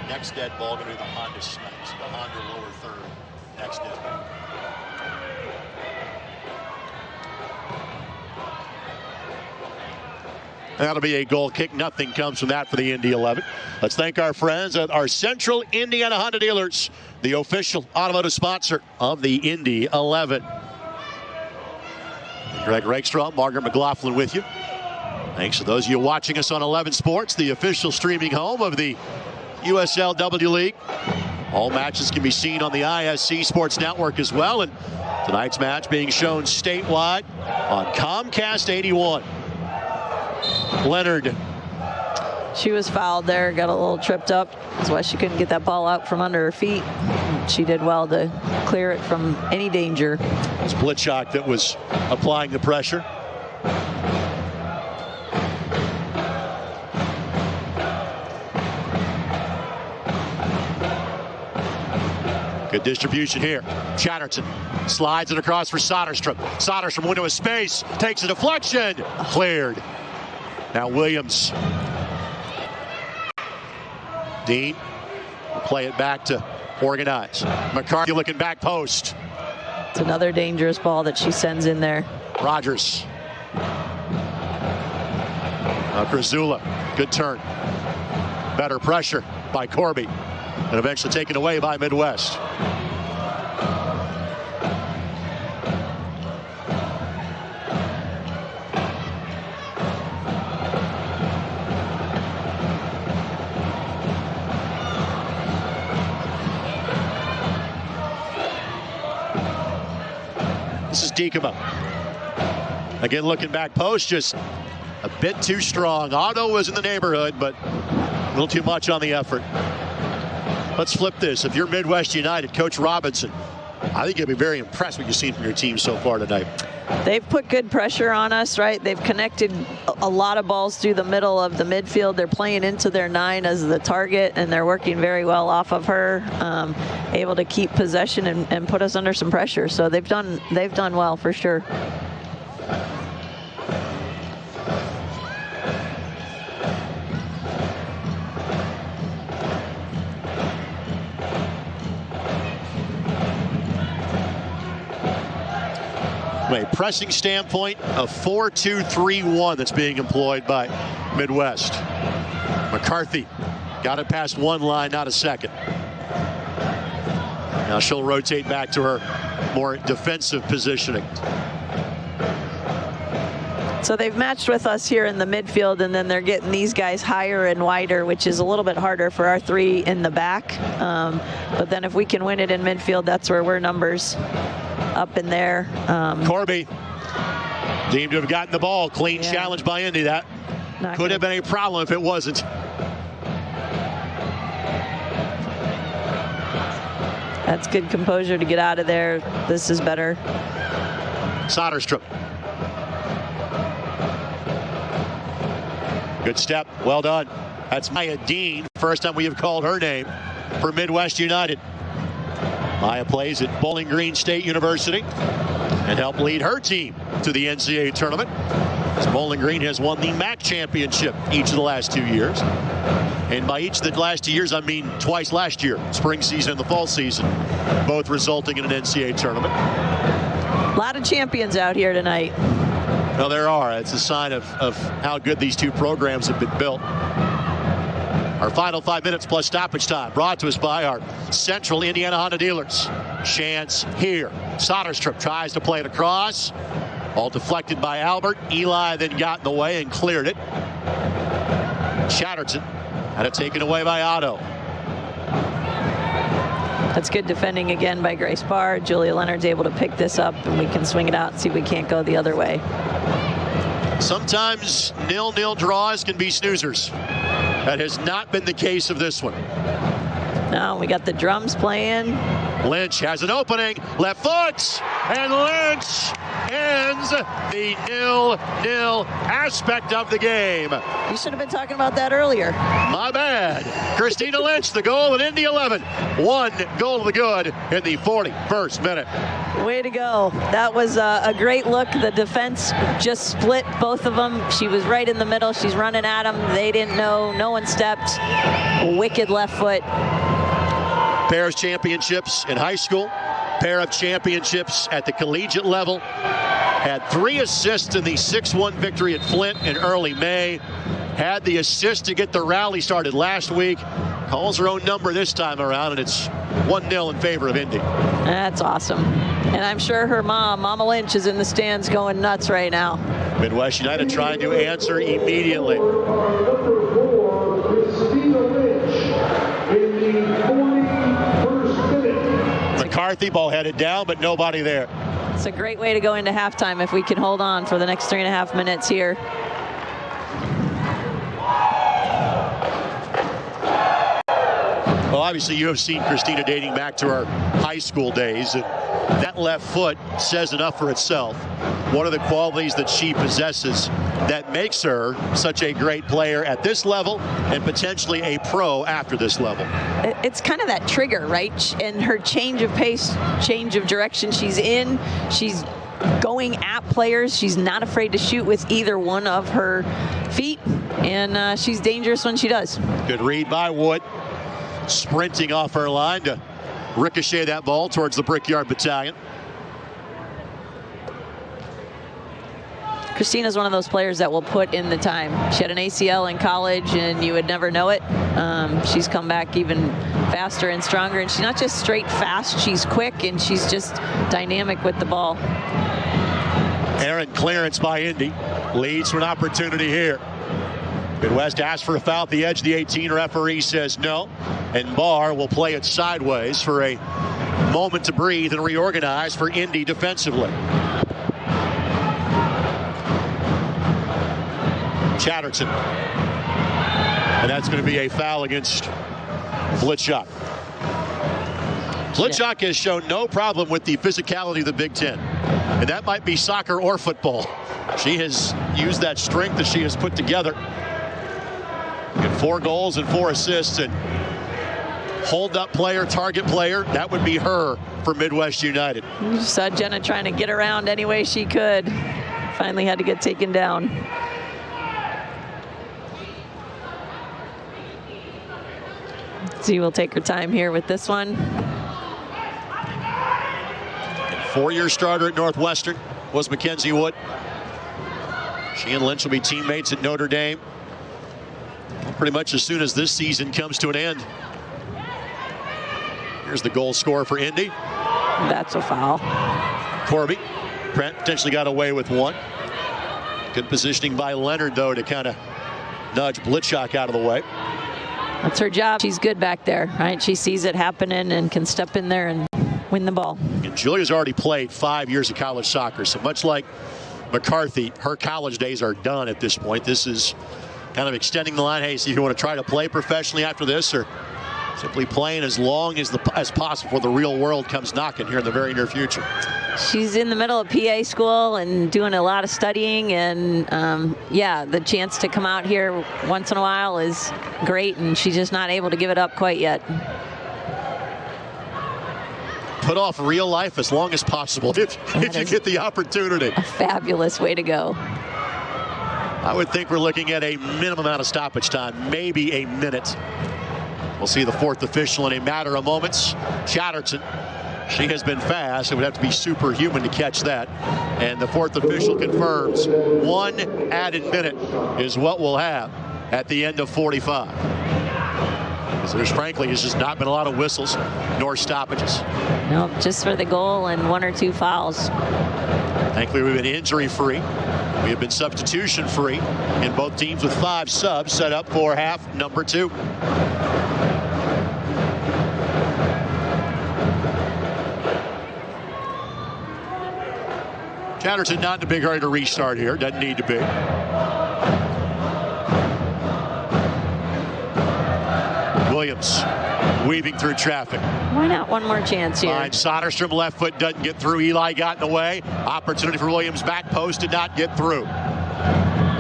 Next dead ball going to be the Honda Snipes. The Honda lower third. Next dead ball. That'll be a goal kick. Nothing comes from that for the Indy 11. Let's thank our friends at our Central Indiana Honda dealers, the official automotive sponsor of the Indy 11. Greg Rakestraw, Margaret McLaughlin with you. Thanks to those of you watching us on 11 Sports, the official streaming home of the USL W League. All matches can be seen on the ISC Sports Network as well. And tonight's match being shown statewide on Comcast 81. Leonard. She was fouled there, got a little tripped up. That's why she couldn't get that ball out from under her feet. She did well to clear it from any danger. It was Blitchok that was applying the pressure. Good distribution here. Chatterton slides it across for Soderstrom. Soderstrom went into a space, takes a deflection, cleared. Now Williams. Dean will play it back to Organize. McCarthy looking back post. It's another dangerous ball that she sends in there. Rogers. Krasula, good turn. Better pressure by Corby. And eventually taken away by Midwest. This is Diekema. Again, looking back post, just a bit too strong. Otto was in the neighborhood, but a little too much on the effort. Let's flip this. If you're Midwest United, Coach Robinson, I think you'll be very impressed with what you've seen from your team so far tonight. They've put good pressure on us, right? They've connected a lot of balls through the middle of the midfield. They're playing into their 9 as the target, and they're working very well off of her, able to keep possession and put us under some pressure. So they've done well for sure. From a pressing standpoint, a 4-2-3-1 that's being employed by Midwest. McCarthy got it past one line, not a second. Now she'll rotate back to her more defensive positioning. So they've matched with us here in the midfield, and then they're getting these guys higher and wider, which is a little bit harder for our 3 in the back. But then if we can win it in midfield, that's where we're numbers up in there. Corby deemed to have gotten the ball. Clean challenge by Indy. That could have been a problem if it wasn't. That's good composure to get out of there. This is better. Soderstrom. Good step. Well done. That's Maya Dean. First time we have called her name for Midwest United. Maya plays at Bowling Green State University and helped lead her team to the NCAA tournament, as Bowling Green has won the MAC championship each of the last 2 years. And by each of the last 2 years, I mean twice last year, spring season and the fall season, both resulting in an NCAA tournament. A lot of champions out here tonight. Well, there are. It's a sign of how good these two programs have been built. Our final 5 minutes plus stoppage time, brought to us by our Central Indiana Honda dealers. Chance here. Soderstrom tries to play it across. All deflected by Albert. Eli then got in the way and cleared it. Chatterton had it taken away by Otto. That's good defending again by Grace Barr. Julia Leonard's able to pick this up, and we can swing it out and see if we can't go the other way. Sometimes 0-0 draws can be snoozers. That has not been the case of this one. Now we got the drums playing. Lynch has an opening, left foot, and Lynch ends the 0-0 aspect of the game. You should have been talking about that earlier. My bad. Christina Lynch, the goal at Indy 11. 1 goal to the good in the 41st minute. Way to go. That was a great look. The defense just split both of them. She was right in the middle. She's running at them. They didn't know. No one stepped. Wicked left foot. Pairs championships in high school. Pair of championships at the collegiate level. Had 3 assists in the 6-1 victory at Flint in early May. Had the assist to get the rally started last week. Calls her own number this time around, and it's 1-0 in favor of Indy. That's awesome. And I'm sure her mom, Mama Lynch, is in the stands going nuts right now. Midwest United trying to answer immediately. McCarthy, ball headed down, but nobody there. It's a great way to go into halftime if we can hold on for the next 3.5 minutes here. Well, obviously you have seen Christina dating back to her high school days. That left foot says enough for itself. What are the qualities that she possesses that makes her such a great player at this level and potentially a pro after this level? It's kind of that trigger, right? And her change of pace, change of direction. She's going at players. She's not afraid to shoot with either one of her feet, and she's dangerous when she does. Good read by Wood. Sprinting off her line to ricochet that ball towards the Brickyard Battalion. Christina's one of those players that will put in the time. She had an ACL in college, and you would never know it. She's come back even faster and stronger, and she's not just straight fast, she's quick, and she's just dynamic with the ball. Aaron clearance by Indy leads to an opportunity here. Midwest asks for a foul at the edge of the 18. Referee says no, and Barr will play it sideways for a moment to breathe and reorganize for Indy defensively. Chatterton. And that's going to be a foul against Blitzshot. Blitchak has shown no problem with the physicality of the Big Ten. And that might be soccer or football. She has used that strength that she has put together. And 4 goals and 4 assists. And hold-up player, target player, that would be her for Midwest United. You saw Jenna trying to get around any way she could. Finally had to get taken down. She will take her time here with this one. And 4-year starter at Northwestern was Mackenzie Wood. She and Lynch will be teammates at Notre Dame pretty much as soon as this season comes to an end. Here's the goal scorer for Indy. That's a foul. Corby. Brent potentially got away with one. Good positioning by Leonard, though, to kind of nudge Blitchak out of the way. That's her job. She's good back there, right? She sees it happening and can step in there and win the ball. And Julia's already played 5 years of college soccer, so much like McCarthy, her college days are done at this point. This is kind of extending the line. Hey, see if you want to try to play professionally after this, or simply playing as long as possible before the real world comes knocking here in the very near future. She's in the middle of PA school and doing a lot of studying, and yeah, the chance to come out here once in a while is great, and she's just not able to give it up quite yet. Put off real life as long as possible if you get the opportunity. A fabulous way to go. I would think we're looking at a minimum amount of stoppage time, maybe a minute. We'll see the 4th official in a matter of moments. Chatterton, she has been fast. It would have to be superhuman to catch that. And the 4th official confirms 1 added minute is what we'll have at the end of 45. So there's frankly has just not been a lot of whistles nor stoppages. Nope, just for the goal and 1 or 2 fouls. Thankfully, we've been injury-free. We have been substitution-free in both teams with 5 subs set up for half number 2. Chatterton not in a big hurry to restart here. Doesn't need to be. Williams weaving through traffic. Why not one more chance here? Finds Soderstrom, left foot doesn't get through. Eli got in the way. Opportunity for Williams, back post, did not get through.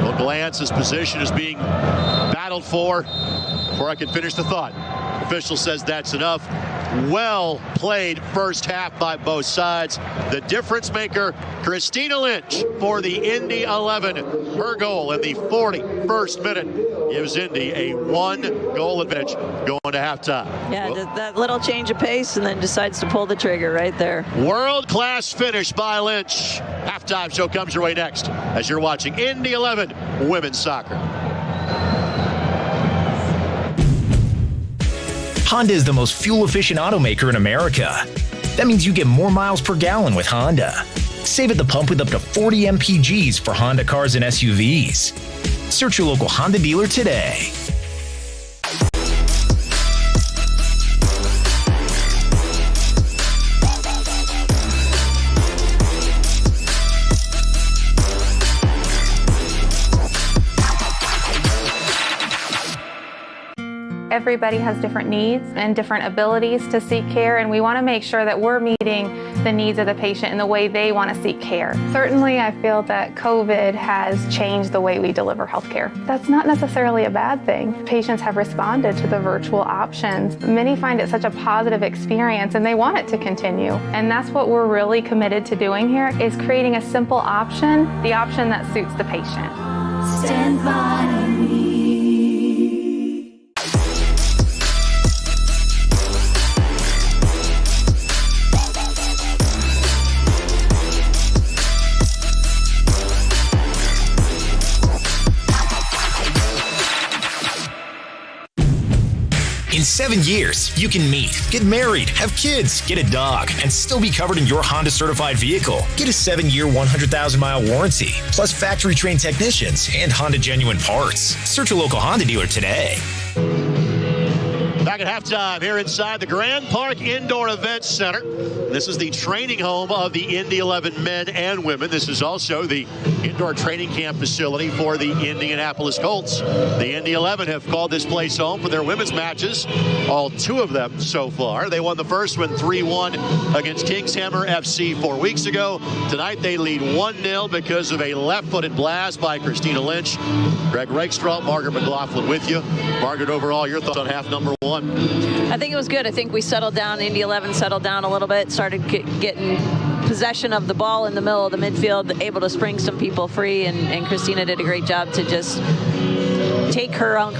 We'll glance, his position is being battled for before I can finish the thought. Official says that's enough. Well played first half by both sides. The difference maker, Christina Lynch for the Indy 11. Her goal in the 41st minute gives Indy a 1-goal advantage going to halftime. Yeah, that little change of pace and then decides to pull the trigger right there. World-class finish by Lynch. Halftime show comes your way next as you're watching Indy 11 Women's Soccer. Honda is the most fuel-efficient automaker in America. That means you get more miles per gallon with Honda. Save at the pump with up to 40 mpgs for Honda cars and SUVs. Search your local Honda dealer today. Everybody has different needs and different abilities to seek care, and we want to make sure that we're meeting the needs of the patient in the way they want to seek care. Certainly, I feel that COVID has changed the way we deliver healthcare. That's not necessarily a bad thing. Patients have responded to the virtual options. Many find it such a positive experience, and they want it to continue. And that's what we're really committed to doing here, is creating a simple option, the option that suits the patient. Stand by me. In 7 years, you can meet, get married, have kids, get a dog, and still be covered in your Honda certified vehicle. Get a 7-year, 100,000-mile warranty, plus factory-trained technicians and Honda genuine parts. Search your local Honda dealer today. Back Back at halftime here inside the Grand Park Indoor Events Center. This is the training home of the Indy 11 men and women. This is also the indoor training camp facility for the Indianapolis Colts. The Indy 11 have called this place home for their women's matches, all 2 of them so far. They won the first one 3-1 against Kingshammer FC 4 weeks ago. Tonight they lead 1-0 because of a left-footed blast by Christina Lynch. Greg Rakestraw, Margaret McLaughlin with you. Margaret, overall, your thoughts on half number 1? I think it was good. I think we settled down. Indy 11 settled down a little bit, started getting possession of the ball in the middle of the midfield, able to spring some people free, and Christina did a great job to just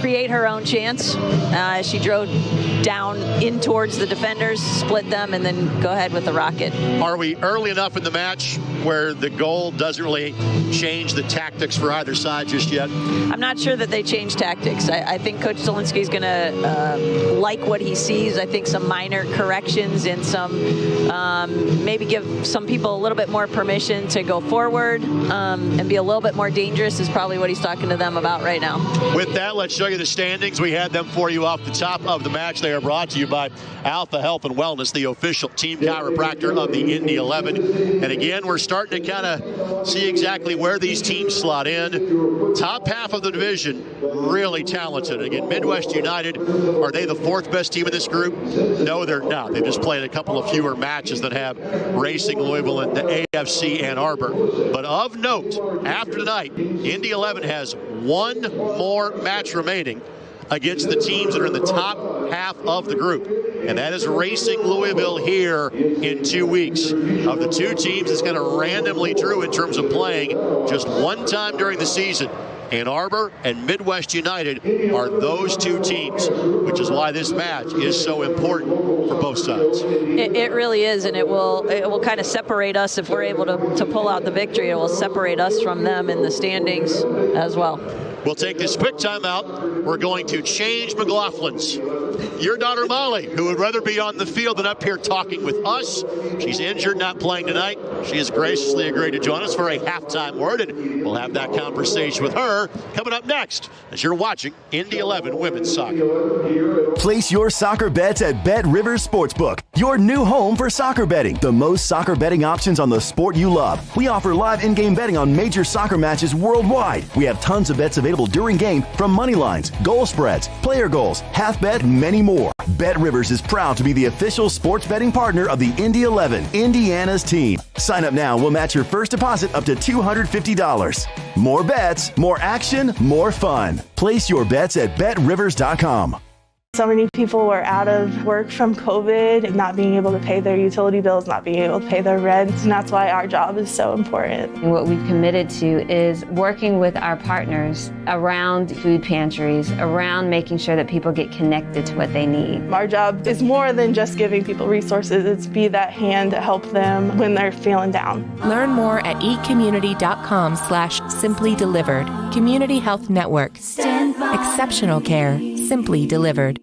create her own chance. She drove down in towards the defenders, split them, and then go ahead with the rocket. Are we early enough in the match where the goal doesn't really change the tactics for either side just yet? I'm not sure that they change tactics. I think Coach Zielinski is going to like what he sees. I think some minor corrections and some maybe give some people a little bit more permission to go forward and be a little bit more dangerous is probably what he's talking to them about right now. With that, let's show you the standings. We had them for you off the top of the match. They are brought to you by Alpha Health and Wellness, the official team chiropractor of the Indy 11. And again, we're starting to kind of see exactly where these teams slot in. Top half of the division, really talented. Again, Midwest United, are they the 4th best team in this group? No, they're not. They've just played a couple of fewer matches than have Racing Louisville and the AFC Ann Arbor. But of note, after tonight, Indy 11 has 1 more match remaining against the teams that are in the top half of the group. And that is Racing Louisville here in 2 weeks. Of the 2 teams that's going to randomly drew in terms of playing just 1 time during the season, Ann Arbor and Midwest United are those 2 teams, which is why this match is so important for both sides. It really is, and it will kind of separate us if we're able to pull out the victory. It will separate us from them in the standings as well. We'll take this quick timeout. We're going to change McLaughlin's. Your daughter Molly, who would rather be on the field than up here talking with us. She's injured, not playing tonight. She has graciously agreed to join us for a halftime word, and we'll have that conversation with her coming up next as you're watching Indy 11 Women's Soccer. Place your soccer bets at Bet Rivers Sportsbook, your new home for soccer betting. The most soccer betting options on the sport you love. We offer live in-game betting on major soccer matches worldwide. We have tons of bets available during game, from money lines, goal spreads, player goals, half bet, many more. Bet Rivers is proud to be the official sports betting partner of the Indy 11, Indiana's team. Sign up now. We'll match your first deposit up to $250. More bets, more action, more fun. Place your bets at betrivers.com. So many people were out of work from COVID, not being able to pay their utility bills, not being able to pay their rent, and that's why our job is so important. And what we've committed to is working with our partners around food pantries, around making sure that people get connected to what they need. Our job is more than just giving people resources, it's be that hand to help them when they're feeling down. Learn more at ecommunity.com/simply delivered. Community Health Network. Exceptional care, simply delivered.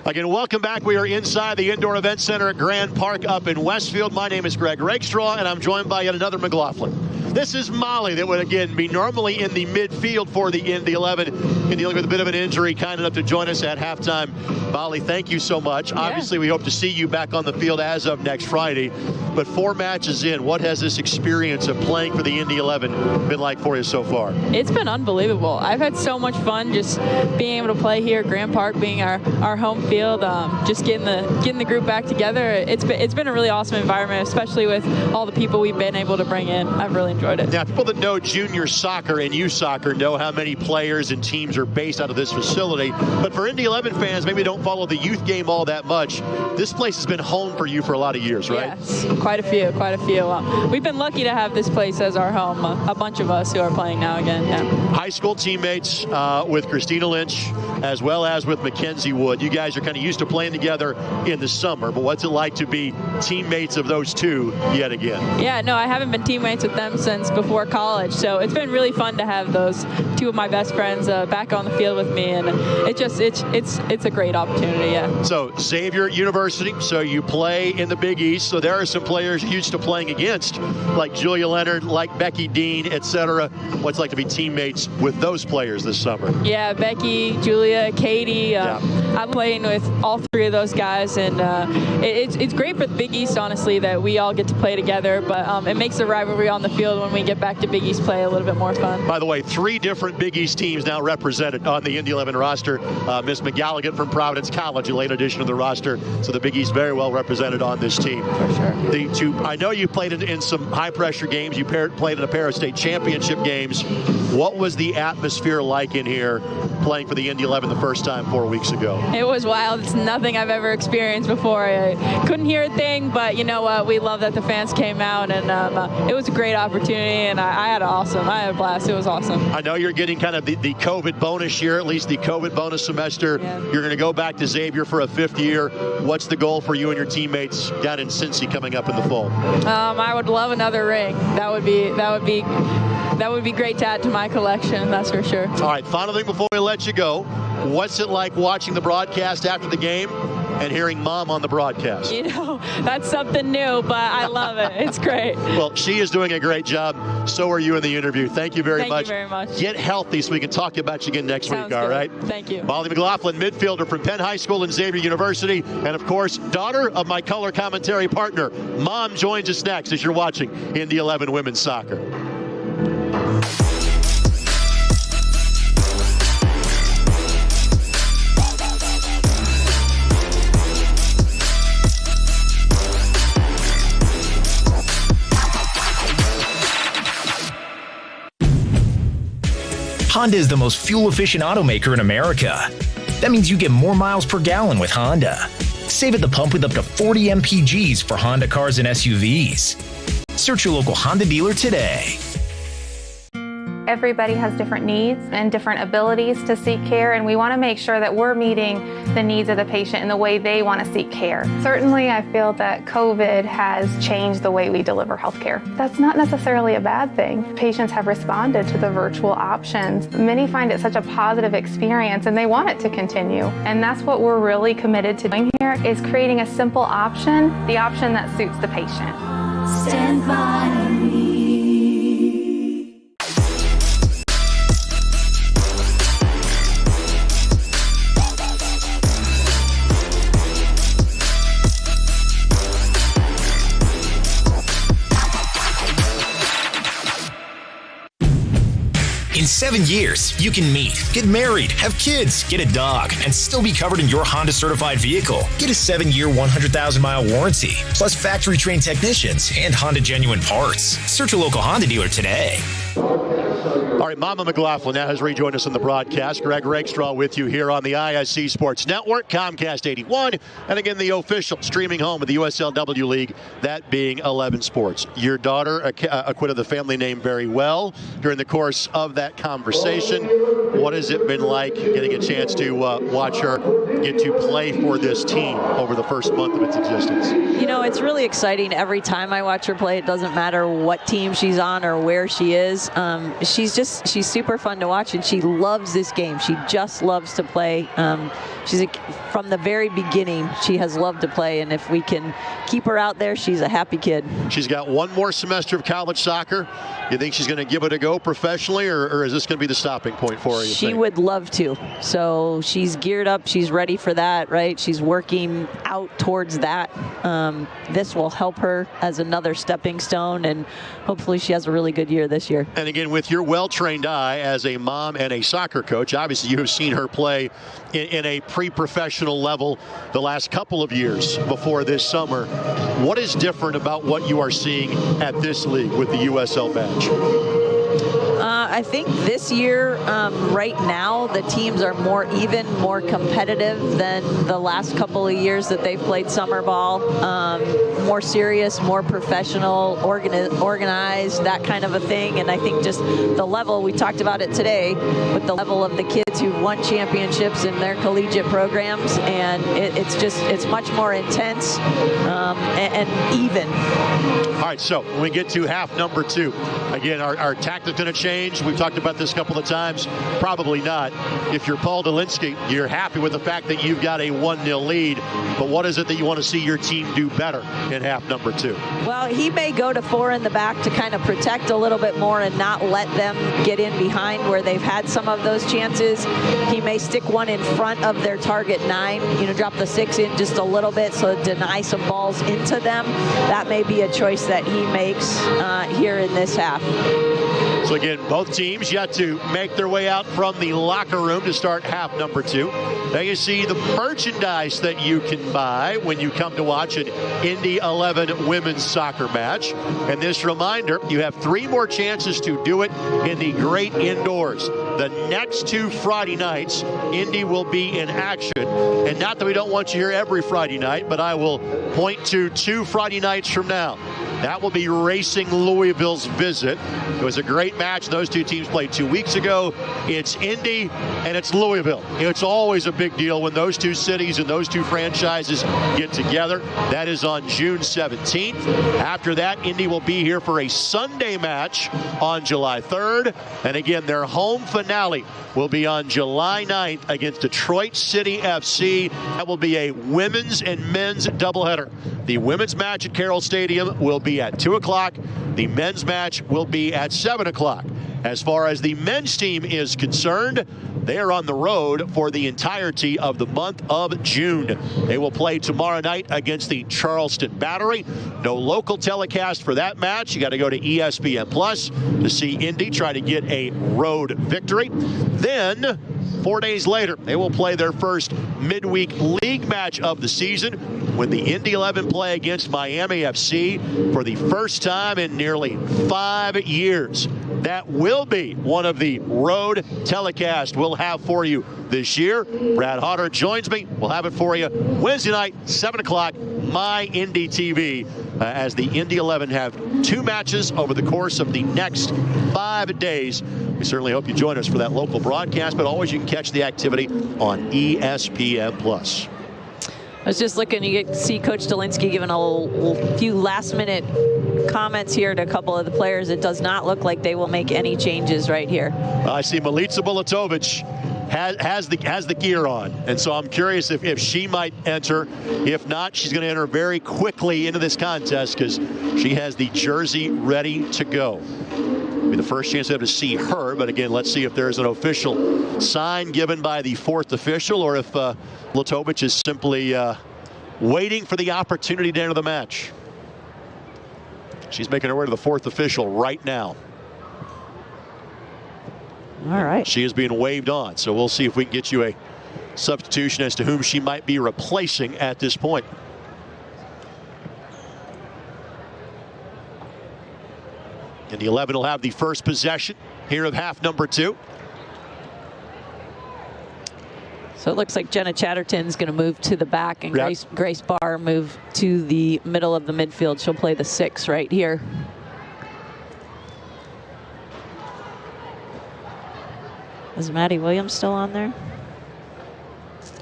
Again, welcome back. We are inside the Indoor Event Center at Grand Park up in Westfield. My name is Greg Rakestraw, and I'm joined by yet another McLaughlin. This is Molly that would, again, be normally in the midfield for the Indy 11 and dealing with a bit of an injury, kind enough to join us at halftime. Molly, thank you so much. Yeah. Obviously, we hope to see you back on the field as of next Friday. But 4 matches in, what has this experience of playing for the Indy 11 been like for you so far? It's been unbelievable. I've had so much fun just being able to play here at Grand Park, being our home field, just getting the group back together. It's been a really awesome environment, especially with all the people we've been able to bring in. I've really enjoyed it. Now, people that know junior soccer and youth soccer know how many players and teams are based out of this facility. But for Indy 11 fans, maybe don't follow the youth game all that much. This place has been home for you for a lot of years, right? Yes, quite a few. We've been lucky to have this place as our home, a bunch of us who are playing now again. Yeah. High school teammates with Christina Lynch as well as with Mackenzie Wood. You guys are kind of used to playing together in the summer, but what's it like to be teammates of those two yet again? Yeah, no, I haven't been teammates with them since before college, so it's been really fun to have those 2 of my best friends back on the field with me, and it's a great opportunity. Yeah. So Xavier University, so you play in the Big East, so there are some players you're used to playing against, like Julia Leonard, like Becky Dean, etc. What's it like to be teammates with those players this summer? Yeah, Becky, Julia, Katie. I'm playing with all three of those guys, and it's great for the Big East, honestly, that we all get to play together. But it makes the rivalry on the field when we get back to Big East play a little bit more fun. By the way, 3 different Big East teams now represented on the Indy 11 roster. Miss McGalligan from Providence College, a late addition to the roster, so the Big East very well represented on this team. For sure. I know you played in some high-pressure games. You played in a pair of state championship games. What was the atmosphere like in here playing for the Indy 11 the first time 4 weeks ago? It was wild. It's nothing I've ever experienced before. I couldn't hear a thing, but you know what? We love that the fans came out, and it was a great opportunity, and I had a blast. It was awesome. I know you're getting kind of the COVID bonus year, at least the COVID bonus semester. Yeah. You're going to go back to Xavier for a 5th year. What's the goal for you and your teammates down in Cincy coming up in the fall? I would love another ring. That would be great to add to my collection, that's for sure. All right, final thing before we let you go. What's it like watching the broadcast after the game and hearing Mom on the broadcast? You know, that's something new, but I love it. It's great. Well, she is doing a great job. So are you in the interview. Thank you very much. Thank you very much. Get healthy so we can talk about you again next Sounds week, all good. right? Thank you. Molly McLaughlin, midfielder from Penn High School and Xavier University, and of course, daughter of my color commentary partner. Mom joins us next as you're watching Indy 11 Women's Soccer. Honda is the most fuel-efficient automaker in America. That means you get more miles per gallon with Honda. Save at the pump with up to 40 mpgs for Honda cars and SUVs. Search your local Honda dealer today. Everybody has different needs and different abilities to seek care, and we want to make sure that we're meeting the needs of the patient in the way they want to seek care. Certainly, I feel that COVID has changed the way we deliver healthcare. That's not necessarily a bad thing. Patients have responded to the virtual options. Many find it such a positive experience, and they want it to continue. And that's what we're really committed to doing here, is creating a simple option, the option that suits the patient. Stand by me. In 7 years, you can meet, get married, have kids, get a dog, and still be covered in your Honda certified vehicle. Get a 7-year, 100,000-mile warranty, plus factory-trained technicians and Honda genuine parts. Search a local Honda dealer today. All right, Mama McLaughlin now has rejoined us on the broadcast. Greg Rakestraw with you here on the ISC Sports Network, Comcast 81, and again, the official streaming home of the USLW League, that being 11 Sports. Your daughter acquitted the family name very well during the course of that conversation. What has it been like getting a chance to watch her get to play for this team over the first month of its existence? You know, it's really exciting every time I watch her play. It doesn't matter what team she's on or where she is. She's super fun to watch, and she loves this game. She just loves to play. From the very beginning, she has loved to play, and if we can keep her out there, she's a happy kid. She's got one more semester of college soccer. You think she's going to give it a go professionally, or is this going to be the stopping point for her? She would love to. So she's geared up. She's ready for that, right? She's working out towards that. This will help her as another stepping stone, and hopefully she has a really good year this year. And again, with your well-trained eye as a mom and a soccer coach, obviously you have seen her play in a pre-professional level the last couple of years before this summer. What is different about what you are seeing at this league with the USL badge? I think this year, right now, the teams are more even, more competitive than the last couple of years that they've played summer ball. More serious, more professional, organized, that kind of a thing. And I think just the level, we talked about it today, with the level of the kids who've won championships in their collegiate programs. And it's much more intense and even. All right, so when we get to half number 2, again, our tactic's going to change. we've talked about this a couple of times, probably not. If you're Paul Delinsky, you're happy with the fact that you've got a 1-0 lead, but what is it that you want to see your team do better in half number 2? Well, he may go to 4 in the back to kind of protect a little bit more and not let them get in behind where they've had some of those chances. He may stick one in front of their target 9, drop the 6 in just a little bit so deny some balls into them. That may be a choice that he makes here in this half. So again, both teams yet to make their way out from the locker room to start half number 2. Now you see the merchandise that you can buy when you come to watch an Indy 11 women's soccer match. And this reminder, you have 3 more chances to do it in the great indoors. The next 2 Friday nights, Indy will be in action. And not that we don't want you here every Friday night, but I will point to 2 Friday nights from now. That will be Racing Louisville's visit. It was a great match. Those 2 teams played 2 weeks ago. It's Indy and it's Louisville. It's always a big deal when those 2 cities and those 2 franchises get together. That is on June 17th. After that, Indy will be here for a Sunday match on July 3rd. And again, their home finale will be on July 9th against Detroit City FC. That will be a women's and men's doubleheader. The women's match at Carroll Stadium will be at 2 o'clock. The men's match will be at 7 o'clock. As far as the men's team is concerned, they are on the road for the entirety of the month of June. They will play tomorrow night against the Charleston Battery. No local telecast for that match. You got to go to ESPN Plus to see Indy try to get a road victory. Then 4 days later, they will play their first midweek league match of the season when the Indy 11 play against Miami FC for the first time in nearly 5 years. That will be one of the road telecasts we'll have for you this year. Brad Hodder joins me. We'll have it for you Wednesday night, 7 o'clock, My Indy TV, as the Indy 11 have 2 matches over the course of the next 5 days. We certainly hope you join us for that local broadcast, but always you can catch the activity on ESPN Plus. I was just looking, you get to see Coach Delinsky giving a few last-minute comments here to a couple of the players. It does not look like they will make any changes right here. I see Milica Bulatovic has the gear on, and so I'm curious if she might enter. If not, she's going to enter very quickly into this contest because she has the jersey ready to go. It'll be the first chance to see her, but again, let's see if there's an official sign given by the 4th official or if Bulatovic is simply waiting for the opportunity to enter the match. She's making her way to the 4th official right now. All right. She is being waved on, so we'll see if we can get you a substitution as to whom she might be replacing at this point. And the 11 will have the first possession here of half number 2. So it looks like Jenna Chatterton's going to move to the back, and Yep. Grace Barr move to the middle of the midfield. She'll play the 6 right here. Is Maddie Williams still on there?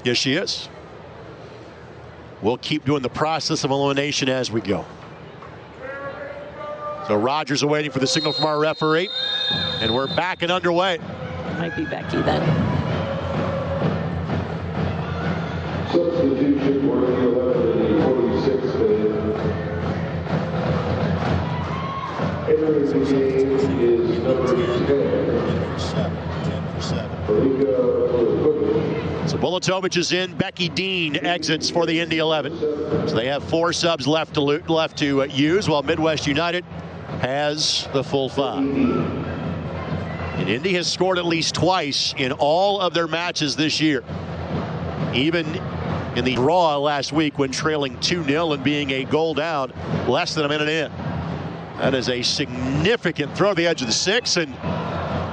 Yes, she is. We'll keep doing the process of elimination as we go. So Rogers are waiting for the signal from our referee, and we're back and underway. Might be Becky then. Substitution for the 11 and the 46th minute. Entering the game is number 10. So Bulatovic is in. Becky Dean exits for the Indy 11. So they have 4 subs left to use, while Midwest United has the full 5. And Indy has scored at least twice in all of their matches this year. Even in the draw last week when trailing 2-0 and being a goal down less than a minute in. That is a significant throw to the edge of the 6 and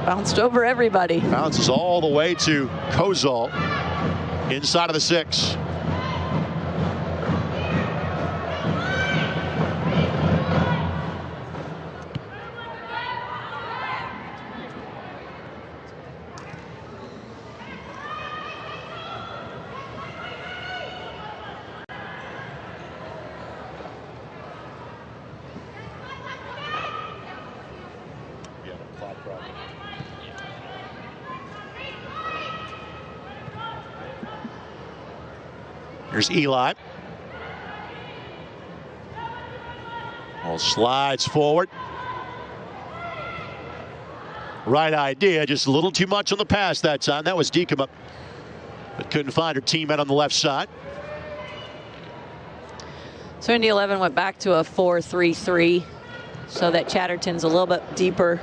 bounced over everybody. Bounces all the way to Kozol inside of the 6. Here's Eli. Ball slides forward. Right idea, just a little too much on the pass that time. That was Deacom, but couldn't find her teammate on the left side. So Indy 11 went back to a 4-3-3, so that Chatterton's a little bit deeper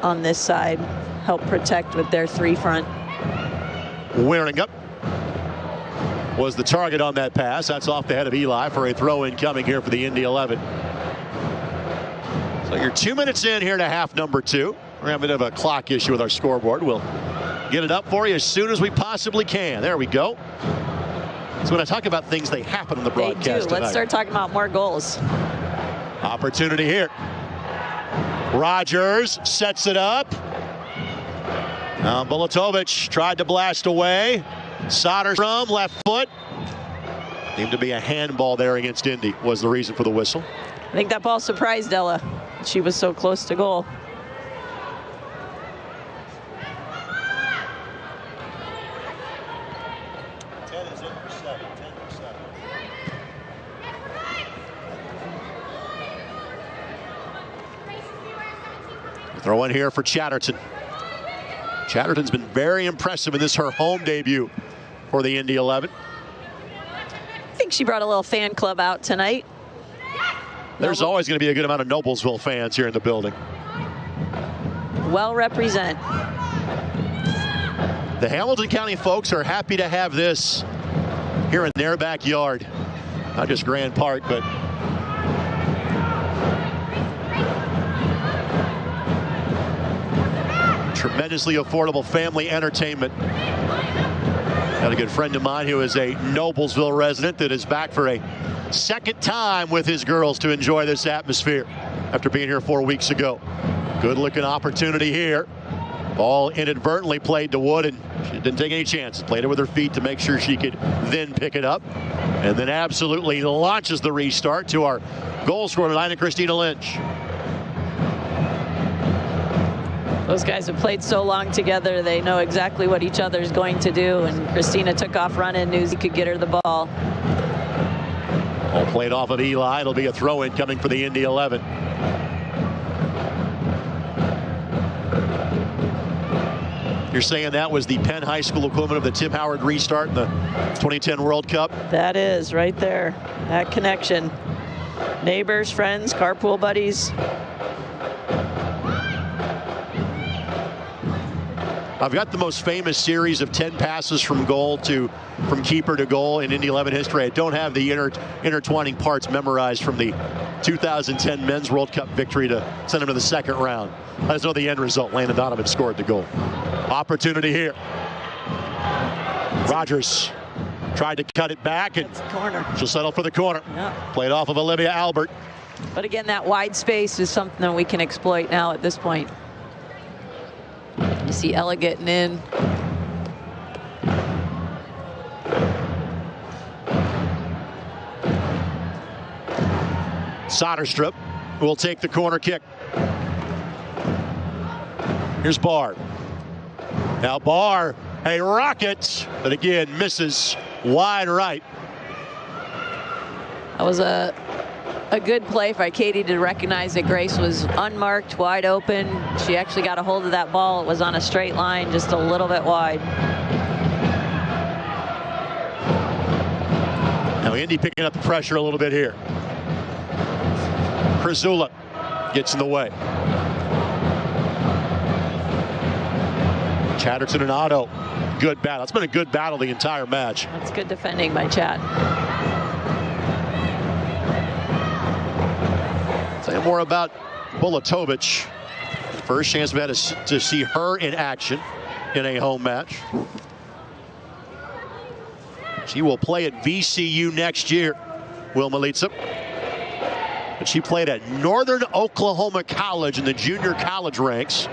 on this side. Help protect with their 3 front. Wearing up was the target on that pass. That's off the head of Eli for a throw-in coming here for the Indy 11. So you're 2 minutes in here to half number 2. We're having a bit of a clock issue with our scoreboard. We'll get it up for you as soon as we possibly can. There we go. So when I talk about things, they happen in the broadcast They do. tonight. Let's start talking about more goals. Opportunity here. Rogers sets it up. Now Bulatovic tried to blast away. Soderstrom left foot. Seemed to be a handball there against Indy was the reason for the whistle. I think that ball surprised Ella. She was so close to goal. Throw in here for Chatterton. Chatterton's been very impressive in this her home debut for the Indy 11. I think she brought a little fan club out tonight. There's always going to be a good amount of Noblesville fans here in the building. Well represent. The Hamilton County folks are happy to have this here in their backyard. Not just Grand Park, but tremendously affordable family entertainment. Got a good friend of mine who is a Noblesville resident that is back for a second time with his girls to enjoy this atmosphere after being here 4 weeks ago. Good looking opportunity here. Ball inadvertently played to Wood, and she didn't take any chances. Played it with her feet to make sure she could then pick it up, and then absolutely launches the restart to our goal scorer tonight, and Christina Lynch. Those guys have played so long together, they know exactly what each other's going to do, and Christina took off running, knew he could get her the ball. All played off of Eli. It'll be a throw-in coming for the Indy 11. You're saying that was the Penn High School equivalent of the Tim Howard restart in the 2010 World Cup? That is right there. That connection. Neighbors, friends, carpool buddies. I've got the most famous series of 10 passes from keeper to goal in Indy 11 history. I don't have the intertwining parts memorized from the 2010 Men's World Cup victory to send them to the second round. I just know the end result. Landon Donovan scored the goal. Opportunity here. Rogers tried to cut it back, and corner. She'll settle for the corner. Yep. Played off of Olivia Albert. But again, that wide space is something that we can exploit now at this point. You see Ella getting in. Soderstrom will take the corner kick. Here's Barr. Now Barr, a rocket, but again misses wide right. That was a good play by Katie to recognize that Grace was unmarked, wide open. She actually got a hold of that ball. It was on a straight line, just a little bit wide. Now Indy picking up the pressure a little bit here. Krasula gets in the way. Chatterton and Otto, good battle. It's been a good battle the entire match. That's good defending by Chat. Say more about Bulatovic. First chance we've had to see her in action in a home match. She will play at VCU next year, Wilma Litza. But she played at Northern Oklahoma College in the junior college ranks.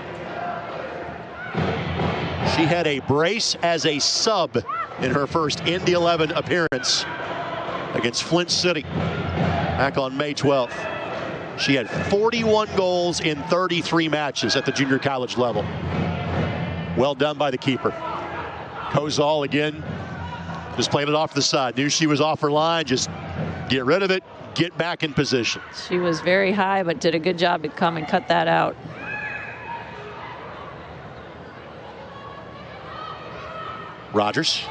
She had a brace as a sub in her first Indy 11 appearance against Flint City back on May 12th. She had 41 goals in 33 matches at the junior college level. Well done by the keeper. Kozal again Just played it off to the side. Knew she was off her line. Just get rid of it. Get back in position. She was very high, but did a good job to come and cut that out. Rogers.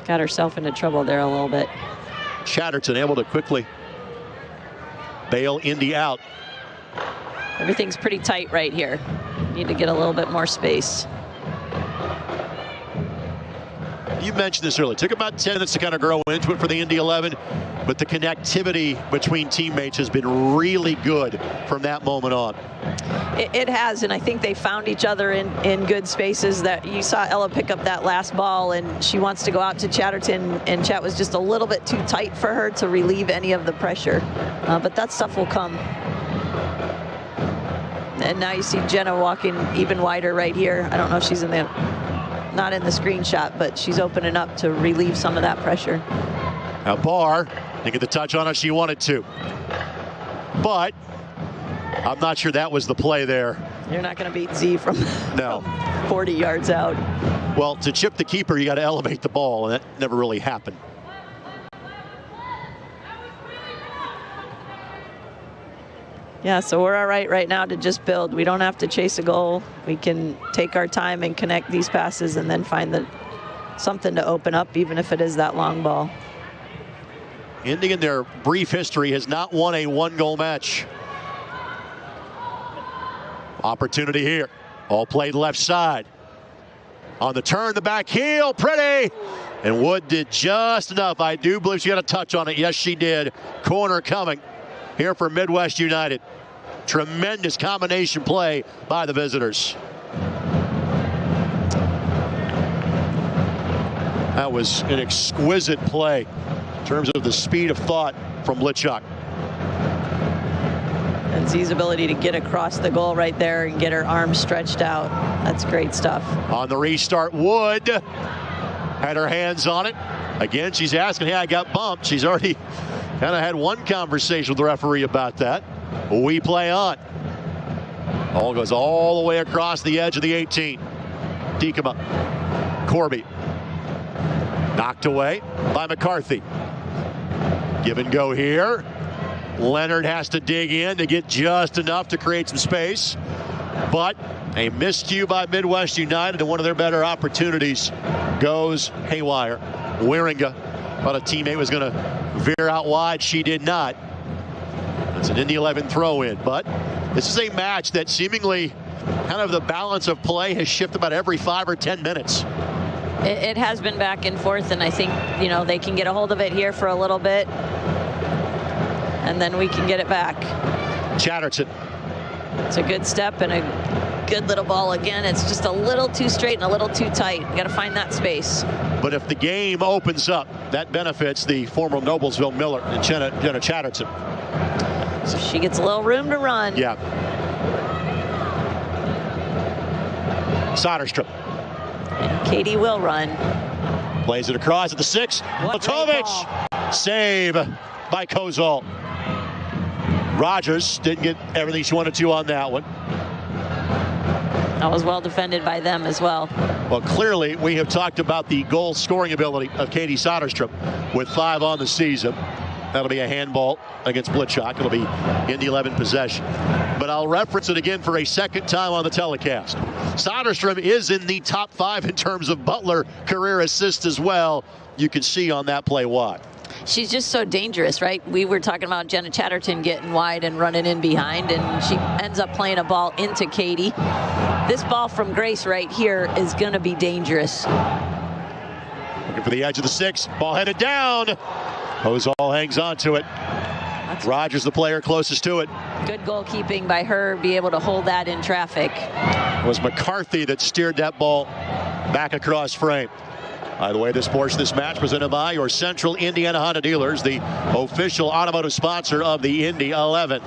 Got herself into trouble there a little bit. Chatterton able to quickly bail Indy out. Everything's pretty tight right here. Need to get a little bit more space. You mentioned this earlier. It took about 10 minutes to kind of grow into it for the Indy 11, but the connectivity between teammates has been really good from that moment on. It has, and I think they found each other in good spaces. That you saw Ella pick up that last ball, and she wants to go out to Chatterton, and Chat was just a little bit too tight for her to relieve any of the pressure. But that stuff will come. And now you see Jenna walking even wider right here. I don't know if she's in the, not in the screenshot, but she's opening up to relieve some of that pressure. Now Barr didn't get the touch on it she wanted to. But I'm not sure that was the play there. You're not going to beat Z from, no. from 40 yards out. Well, to chip the keeper, you got to elevate the ball, and that never really happened. Yeah, so we're all right now to just build. We don't have to chase a goal. We can take our time and connect these passes and then find something to open up, even if it is that long ball. Indy in their brief history has not won a one-goal match. Opportunity here. All played left side. On the turn, the back heel, pretty. And Wood did just enough. I do believe she got a touch on it. Yes, she did. Corner coming here for Midwest United. Tremendous combination play by the visitors. That was an exquisite play in terms of the speed of thought from Litchuk. And Z's ability to get across the goal right there and get her arms stretched out. That's great stuff. On the restart, Wood had her hands on it. Again, she's asking, hey, I got bumped. She's already kind of had one conversation with the referee about that. We play on. Ball goes all the way across the edge of the 18. Diekema. Corby. Knocked away by McCarthy. Give and go here. Leonard has to dig in to get just enough to create some space. But a miscue by Midwest United, and one of their better opportunities goes haywire. Wieringa thought a teammate was going to veer out wide. She did not. It's an Indy 11 throw-in, but this is a match that seemingly kind of the balance of play has shifted about every 5 or 10 minutes. It has been back and forth, and I think, you know, they can get a hold of it here for a little bit, and then we can get it back. Chatterton. It's a good step and a good little ball again. It's just a little too straight and a little too tight. You got to find that space. But if the game opens up, that benefits the former Noblesville Miller and Jenna Chatterton. So she gets a little room to run. Yeah. Soderstrom. And Katie will run. Plays it across at the 6. Latovich. Save by Kozol. Rogers didn't get everything she wanted to on that one. That was well defended by them as well. Well, clearly we have talked about the goal scoring ability of Katie Soderstrom with 5 on the season. That'll be a handball against Blitchok. It'll be Indy 11 possession. But I'll reference it again for a second time on the telecast. Soderstrom is in the top 5 in terms of Butler career assists as well. You can see on that play why. She's just so dangerous, right? We were talking about Jenna Chatterton getting wide and running in behind, and she ends up playing a ball into Katie. This ball from Grace right here is going to be dangerous. Looking for the edge of the 6. Ball headed down. Kozol hangs on to it. Rogers, the player closest to it. Good goalkeeping by her, be able to hold that in traffic. It was McCarthy that steered that ball back across frame. By the way, this portion of this match presented by your Central Indiana Honda dealers, the official automotive sponsor of the Indy 11.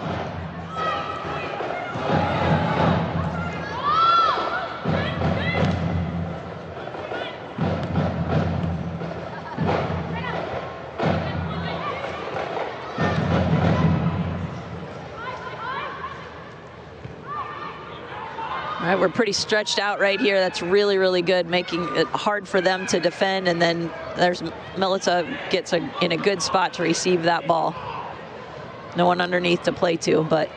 All right, we're pretty stretched out right here. That's really, really good, making it hard for them to defend. And then there's Milica gets in a good spot to receive that ball. No one underneath to play to, but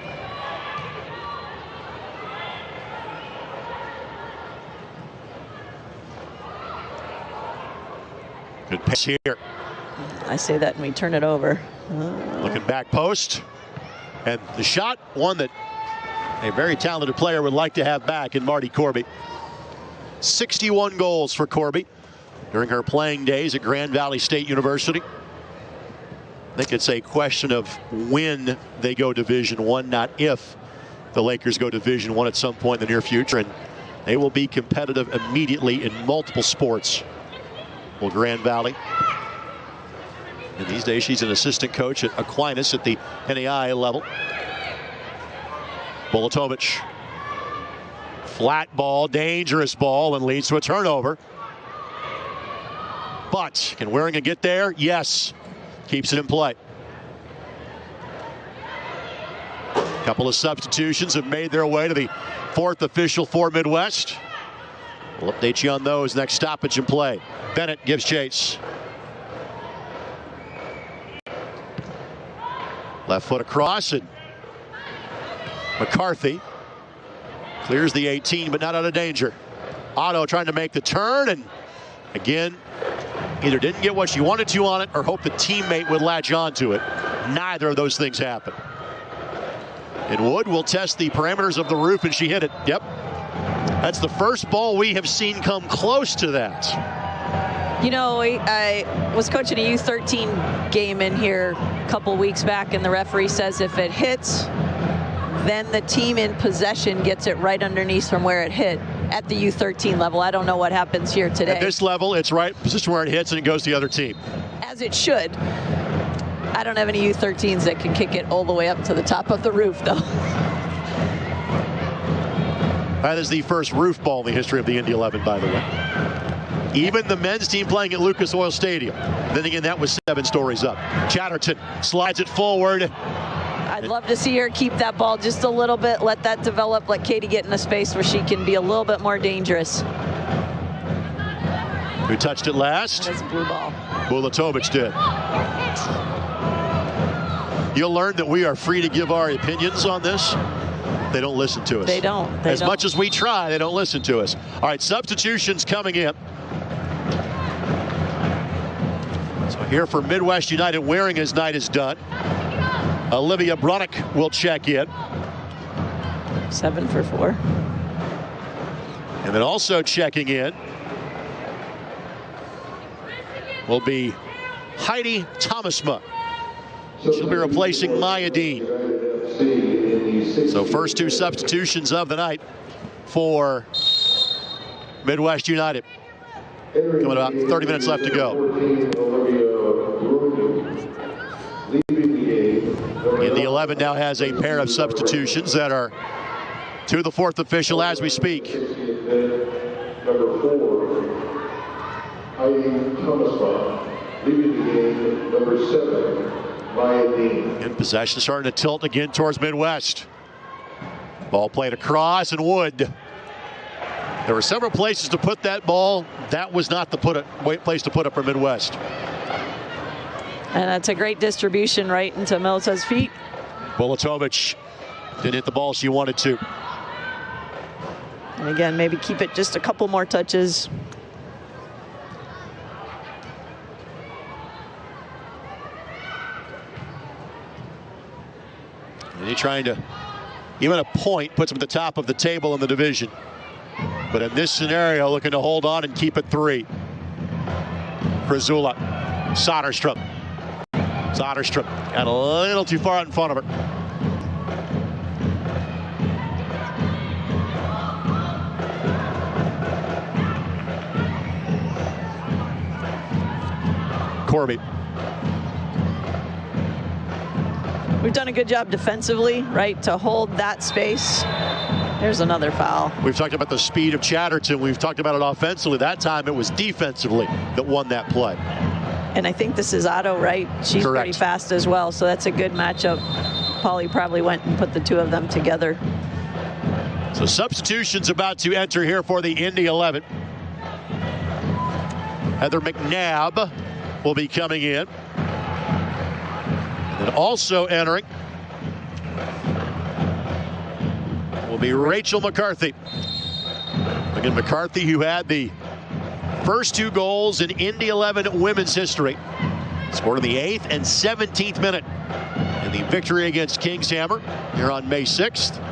good pass here. I say that and we turn it over. Looking back post. And the shot, one that a very talented player would like to have back in Marty Corby. 61 goals for Corby during her playing days at Grand Valley State University. I think it's a question of when they go Division I, not if the Lakers go Division I at some point in the near future. And they will be competitive immediately in multiple sports. Well, Grand Valley. And these days she's an assistant coach at Aquinas at the NAI level. Bulatovic. Flat ball, dangerous ball, and leads to a turnover. But can Wieringen get there? Yes. Keeps it in play. A couple of substitutions have made their way to the fourth official for Midwest. We'll update you on those next stoppage in play. Bennett gives chase. Left foot across, and McCarthy clears the 18, but not out of danger. Otto trying to make the turn, and again, either didn't get what she wanted to on it or hoped the teammate would latch onto it. Neither of those things happen. And Wood will test the parameters of the roof, and she hit it. Yep. That's the first ball we have seen come close to that. You know, I was coaching a U13 game in here a couple weeks back, and the referee says if it hits, then the team in possession gets it right underneath from where it hit at the U13 level. I don't know what happens here today. At this level, it's right position where it hits, and it goes to the other team. As it should. I don't have any U13s that can kick it all the way up to the top of the roof, though. That is the first roof ball in the history of the Indy 11, by the way. Even the men's team playing at Lucas Oil Stadium. Then again, that was 7 stories up. Chatterton slides it forward. I'd love to see her keep that ball just a little bit, let that develop, let Katie get in a space where she can be a little bit more dangerous. Who touched it last? That is a blue ball. Bulatovic did. You'll learn that we are free to give our opinions on this. They don't listen to us. They don't. As much as we try, they don't listen to us. All right, substitutions coming in. So here for Midwest United, Wieringen's night is done. Olivia Brunick will check in. 7 for 4. And then also checking in will be Heidi Thomasma. She'll be replacing Maya Dean. So first 2 substitutions of the night for Midwest United. Coming about 30 minutes left to go. Indy 11 now has a pair of substitutions that are to the fourth official as we speak. Number 4, Heidi Thomasma, leaving the game. Number 7, Maya Dean. In possession, starting to tilt again towards Midwest. Ball played across, and Wood. There were several places to put that ball. That was not the place to put it for Midwest. And that's a great distribution right into Milica's feet. Bulatovic didn't hit the ball she wanted to. And again, maybe keep it just a couple more touches. And he's trying to, even a point puts him at the top of the table in the division. But in this scenario, looking to hold on and keep it 3. Krizula, Soderstrom. Soderstrom got a little too far out in front of her. Corby. We've done a good job defensively, right, to hold that space. There's another foul. We've talked about the speed of Chatterton. We've talked about it offensively. That time it was defensively that won that play. And I think this is Otto, right? She's Correct. Pretty fast as well, so that's a good matchup. Paulie probably went and put the 2 of them together. So substitutions about to enter here for the Indy 11. Heather McNabb will be coming in. And also entering will be Rachel McCarthy. Again, McCarthy, who had the first 2 goals in Indy 11 women's history. Scored in the 8th and 17th minute in the victory against Kingshammer here on May 6th.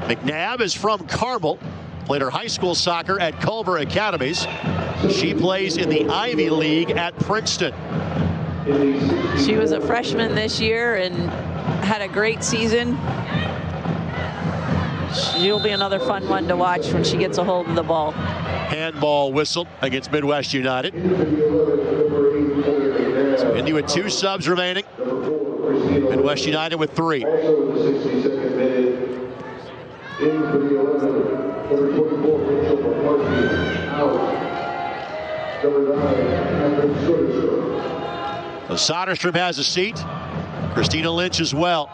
McNabb is from Carmel, played her high school soccer at Culver Academies. She plays in the Ivy League at Princeton. She was a freshman this year and had a great season. She'll be another fun one to watch when she gets a hold of the ball. Handball whistle against Midwest United. So Indy with 2 subs remaining. Midwest United with 3. Also in the 62nd minute, in for the 11, number 24, Rachel McCarthy, out. Number 9, Catherine Soderstrom. So Soderstrom has a seat. Christina Lynch as well.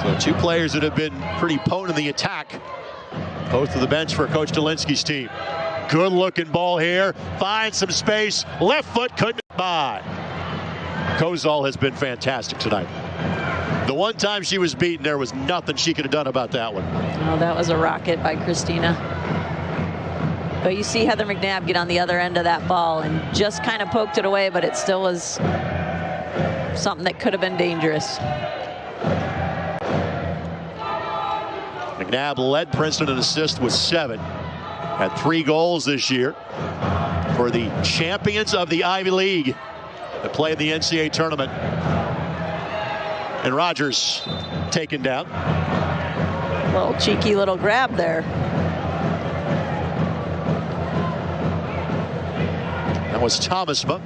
So 2 players that have been pretty potent in the attack. Both to the bench for Coach Delinsky's team. Good looking ball here. Finds some space. Left foot couldn't by. Kozal has been fantastic tonight. The one time she was beaten, there was nothing she could have done about that one. Oh, that was a rocket by Christina. But you see Heather McNabb get on the other end of that ball and just kind of poked it away, but it still was something that could have been dangerous. McNabb led Princeton in assists with 7. Had 3 goals this year for the champions of the Ivy League that play in the NCAA tournament. And Rogers taken down. Little cheeky little grab there. That was Thomasma.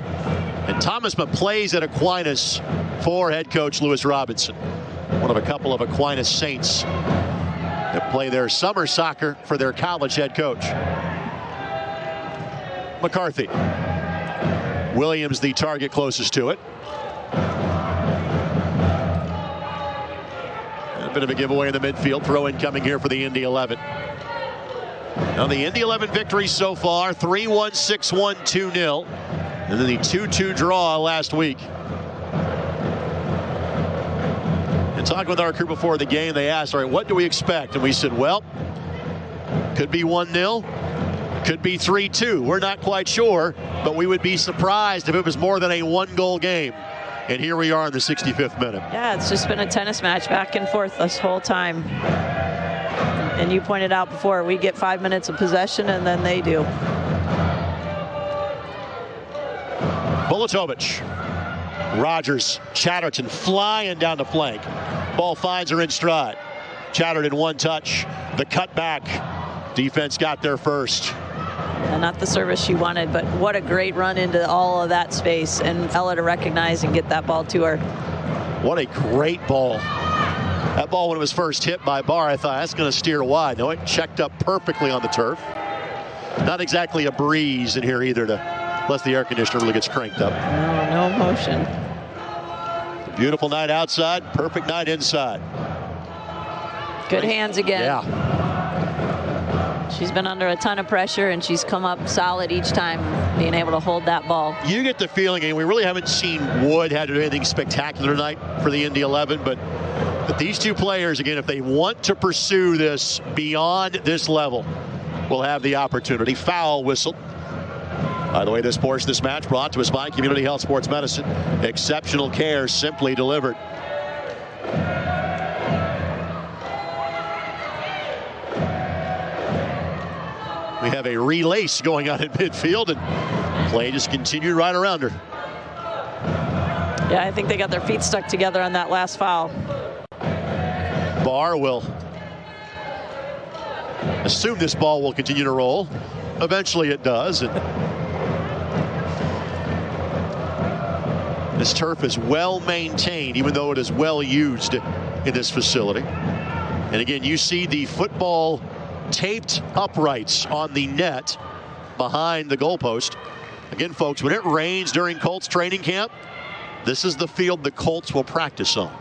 And Thomasma plays at Aquinas for head coach Lewis Robinson. One of a couple of Aquinas Saints that play their summer soccer for their college head coach. McCarthy. Williams the target closest to it. A bit of a giveaway in the midfield. Throw in coming here for the Indy 11. Now the Indy 11 victory so far, 3-1, 6-1, 2-0. And then the 2-2 draw last week. And talking with our crew before the game, they asked, all right, what do we expect? And we said, well, could be 1-0, could be 3-2. We're not quite sure, but we would be surprised if it was more than a 1-goal game. And here we are in the 65th minute. Yeah, it's just been a tennis match back and forth this whole time. And you pointed out before, we get 5 minutes of possession and then they do. Bulatovic. Rogers, Chatterton flying down the flank. Ball finds her in stride. Chatterton one touch. The cut back. Defense got there first. And not the service she wanted, but what a great run into all of that space and Ella to recognize and get that ball to her. What a great ball. That ball, when it was first hit by Barr, I thought that's going to steer wide. No, it checked up perfectly on the turf. Not exactly a breeze in here either, unless the air conditioner really gets cranked up. No motion. Beautiful night outside, perfect night inside. Good hands again. Yeah. She's been under a ton of pressure and she's come up solid each time, being able to hold that ball. You get the feeling, and we really haven't seen Wood had to do anything spectacular tonight for the Indy 11, but these 2 players, again, if they want to pursue this beyond this level, will have the opportunity. Foul whistle. By the way, this portion of this match brought to us by Community Health Sports Medicine. Exceptional care simply delivered. We have a relace going on in midfield, and play just continued right around her. Yeah, I think they got their feet stuck together on that last foul. Barr will assume this ball will continue to roll. Eventually it does. And this turf is well maintained, even though it is well used in this facility. And again, you see the football taped uprights on the net behind the goalpost. Again, folks, when it rains during Colts training camp, this is the field the Colts will practice on.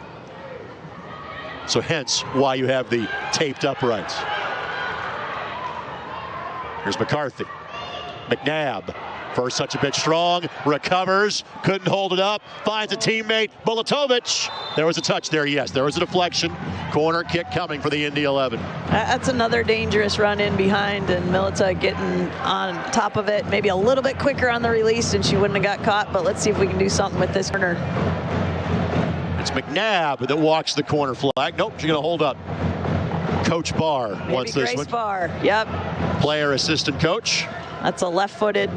So hence why you have the taped uprights. Here's McCarthy. McNabb. First touch a bit strong, recovers, couldn't hold it up, finds a teammate, Bulatovic. There was a touch there, yes, there was a deflection. Corner kick coming for the Indy 11. That's another dangerous run in behind, and Milita getting on top of it, maybe a little bit quicker on the release, and she wouldn't have got caught, but let's see if we can do something with this corner. It's McNabb that walks the corner flag. Nope, she's going to hold up. Coach Barr wants this one. Barr, yep. Player assistant coach. That's a left-footed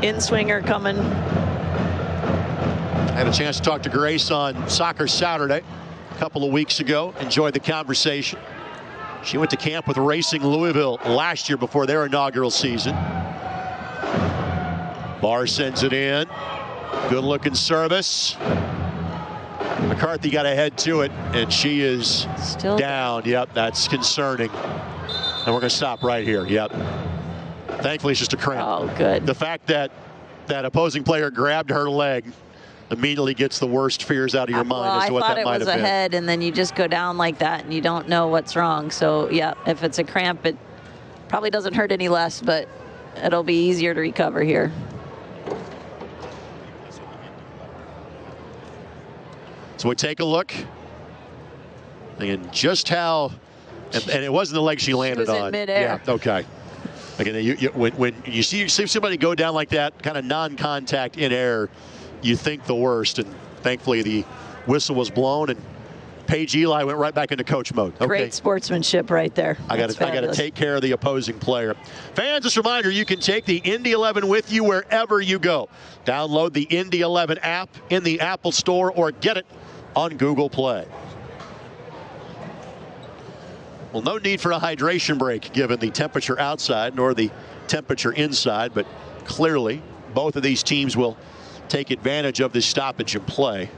in-swinger coming. I had a chance to talk to Grace on Soccer Saturday a couple of weeks ago. Enjoyed the conversation. She went to camp with Racing Louisville last year before their inaugural season. Barr sends it in. Good-looking service. McCarthy got ahead to it, and she is still down. Yep, that's concerning. And we're going to stop right here. Yep. Thankfully, it's just a cramp. Oh, good. The fact that that opposing player grabbed her leg immediately gets the worst fears out of your mind as to what that might have been. I thought it was a head, and then you just go down like that, and you don't know what's wrong. So, yeah, if it's a cramp, it probably doesn't hurt any less, but it'll be easier to recover here. So we take a look. And just how, and it wasn't the leg she landed she was on. In midair. Yeah, okay. Again, when you see somebody go down like that, kind of non-contact in air, you think the worst. And thankfully, the whistle was blown, and Paige Eli went right back into coach mode. Okay. Great sportsmanship right there. I got to take care of the opposing player. Fans, just a reminder, you can take the Indy 11 with you wherever you go. Download the Indy 11 app in the Apple Store or get it on Google Play. Well, no need for a hydration break given the temperature outside nor the temperature inside, but clearly both of these teams will take advantage of this stoppage in play.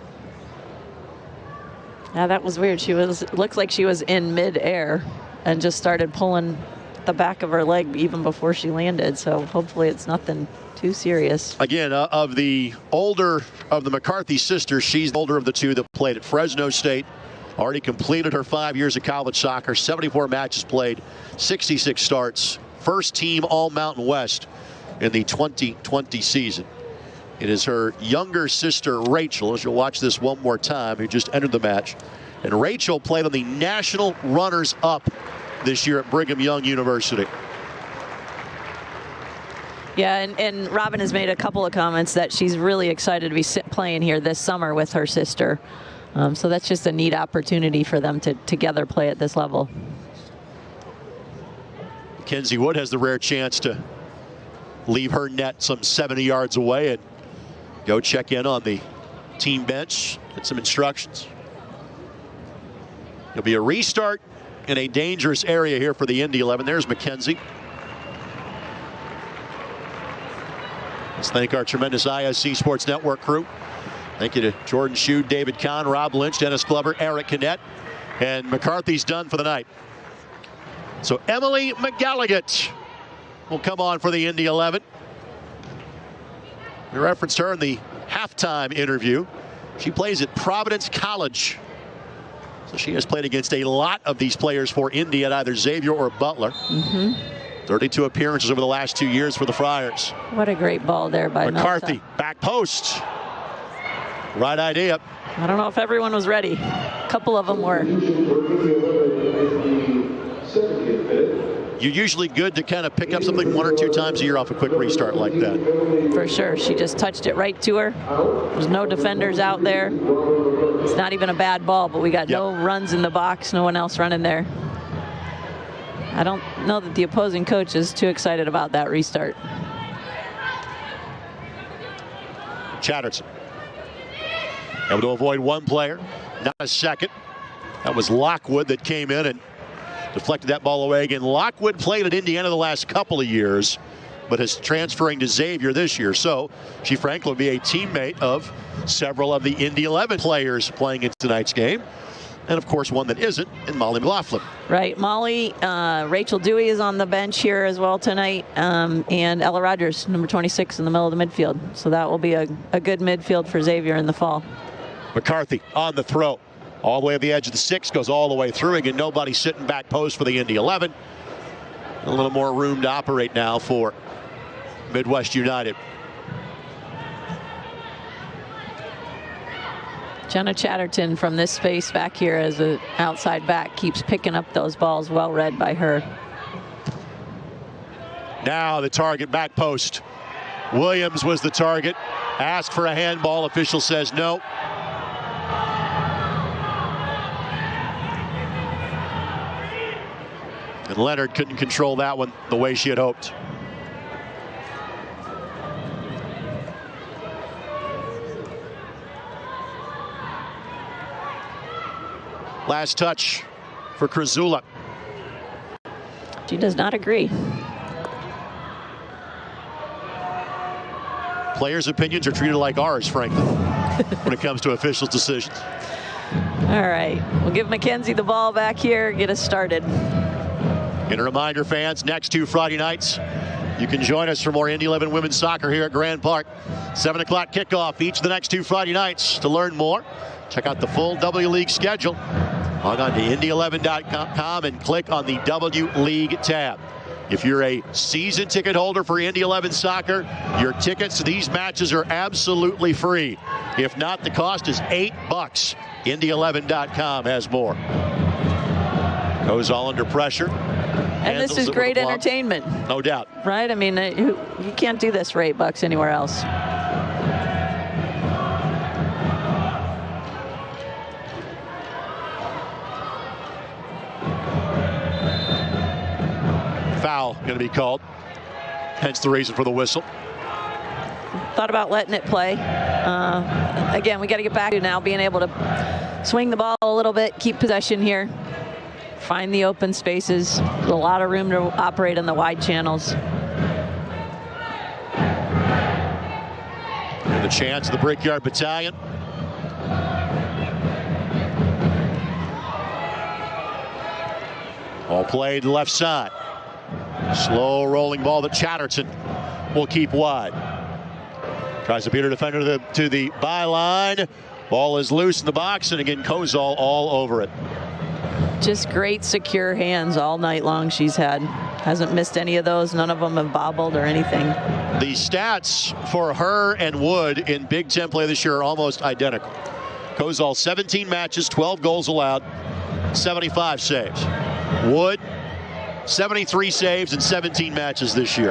Yeah, that was weird. Looked like she was in mid-air and just started pulling the back of her leg even before she landed, so hopefully it's nothing too serious. Again, of the older of the McCarthy sisters, she's the older of the two that played at Fresno State. Already completed her 5 years of college soccer, 74 matches played, 66 starts, first team All-Mountain West in the 2020 season. It is her younger sister, Rachel, as you'll watch this one more time, who just entered the match. And Rachel played on the national runners-up this year at Brigham Young University. Yeah, and Robin has made a couple of comments that she's really excited to be playing here this summer with her sister. So that's just a neat opportunity for them to together play at this level. Kenzie Wood has the rare chance to leave her net some 70 yards away and go check in on the team bench, get some instructions. It'll be a restart in a dangerous area here for the Indy 11. There's McKenzie. Let's thank our tremendous ISC Sports Network crew. Thank you to Jordan Shue, David Kahn, Rob Lynch, Dennis Glover, Eric Canet, and McCarthy's done for the night. So Emily McGalligan will come on for the Indy 11. We referenced her in the halftime interview. She plays at Providence College. So she has played against a lot of these players for Indy at either Xavier or Butler. 32 appearances over the last 2 years for the Friars. What a great ball there by McCarthy, Melissa. back post. Right idea. I don't know if everyone was ready. A couple of them were. You're usually good to kind of pick up something 1 or 2 times a year off a quick restart like that. For sure. She just touched it right to her. There's no defenders out there. It's not even a bad ball, but we got no runs in the box, no one else running there. I don't know that the opposing coach is too excited about that restart. Chatterton able to avoid one player, not a second. That was Lockwood that came in and deflected that ball away again. Lockwood played at Indiana the last couple of years, but is transferring to Xavier this year. So she frankly will be a teammate of several of the Indy 11 players playing in tonight's game. And of course, one that isn't, in Molly McLaughlin. Right, Molly, Rachel Dewey is on the bench here as well tonight, and Ella Rogers, number 26 in the middle of the midfield. So that will be a good midfield for Xavier in the fall. McCarthy on the throw. All the way at the edge of the 6, goes all the way through. Again, nobody sitting back post for the Indy 11. A little more room to operate now for Midwest United. Jenna Chatterton from this space back here as an outside back keeps picking up those balls, well read by her. Now the target back post. Williams was the target. Asked for a handball. Official says no. And Leonard couldn't control that one the way she had hoped. Last touch for Krasula. She does not agree. Players' opinions are treated like ours, frankly, when it comes to officials' decisions. All right, we'll give Mackenzie the ball back here, get us started. And a reminder, fans, next 2 Friday nights, you can join us for more Indy 11 women's soccer here at Grand Park. 7 o'clock kickoff each of the next 2 Friday nights. To learn more, check out the full W League schedule. Log on to indy11.com and click on the W League tab. If you're a season ticket holder for Indy 11 soccer, your tickets to these matches are absolutely free. If not, the cost is $8. Indy11.com has more. Goes all under pressure. And this is great entertainment. No doubt. Right? I mean, you can't do this for $8 anywhere else. Foul going to be called. Hence the reason for the whistle. Thought about letting it play. Again, we got to get back to now being able to swing the ball a little bit, keep possession here, find the open spaces. There's a lot of room to operate on the wide channels. And the chance of the Brickyard Battalion. All played left side. Slow rolling ball that Chatterton will keep wide. Tries to beat her defender to the byline. Ball is loose in the box, and again, Kozol all over it. Just great secure hands all night long she's had. Hasn't missed any of those. None of them have bobbled or anything. The stats for her and Wood in Big Ten play this year are almost identical. Kozol 17 matches, 12 goals allowed, 75 saves. Wood 73 saves in 17 matches this year.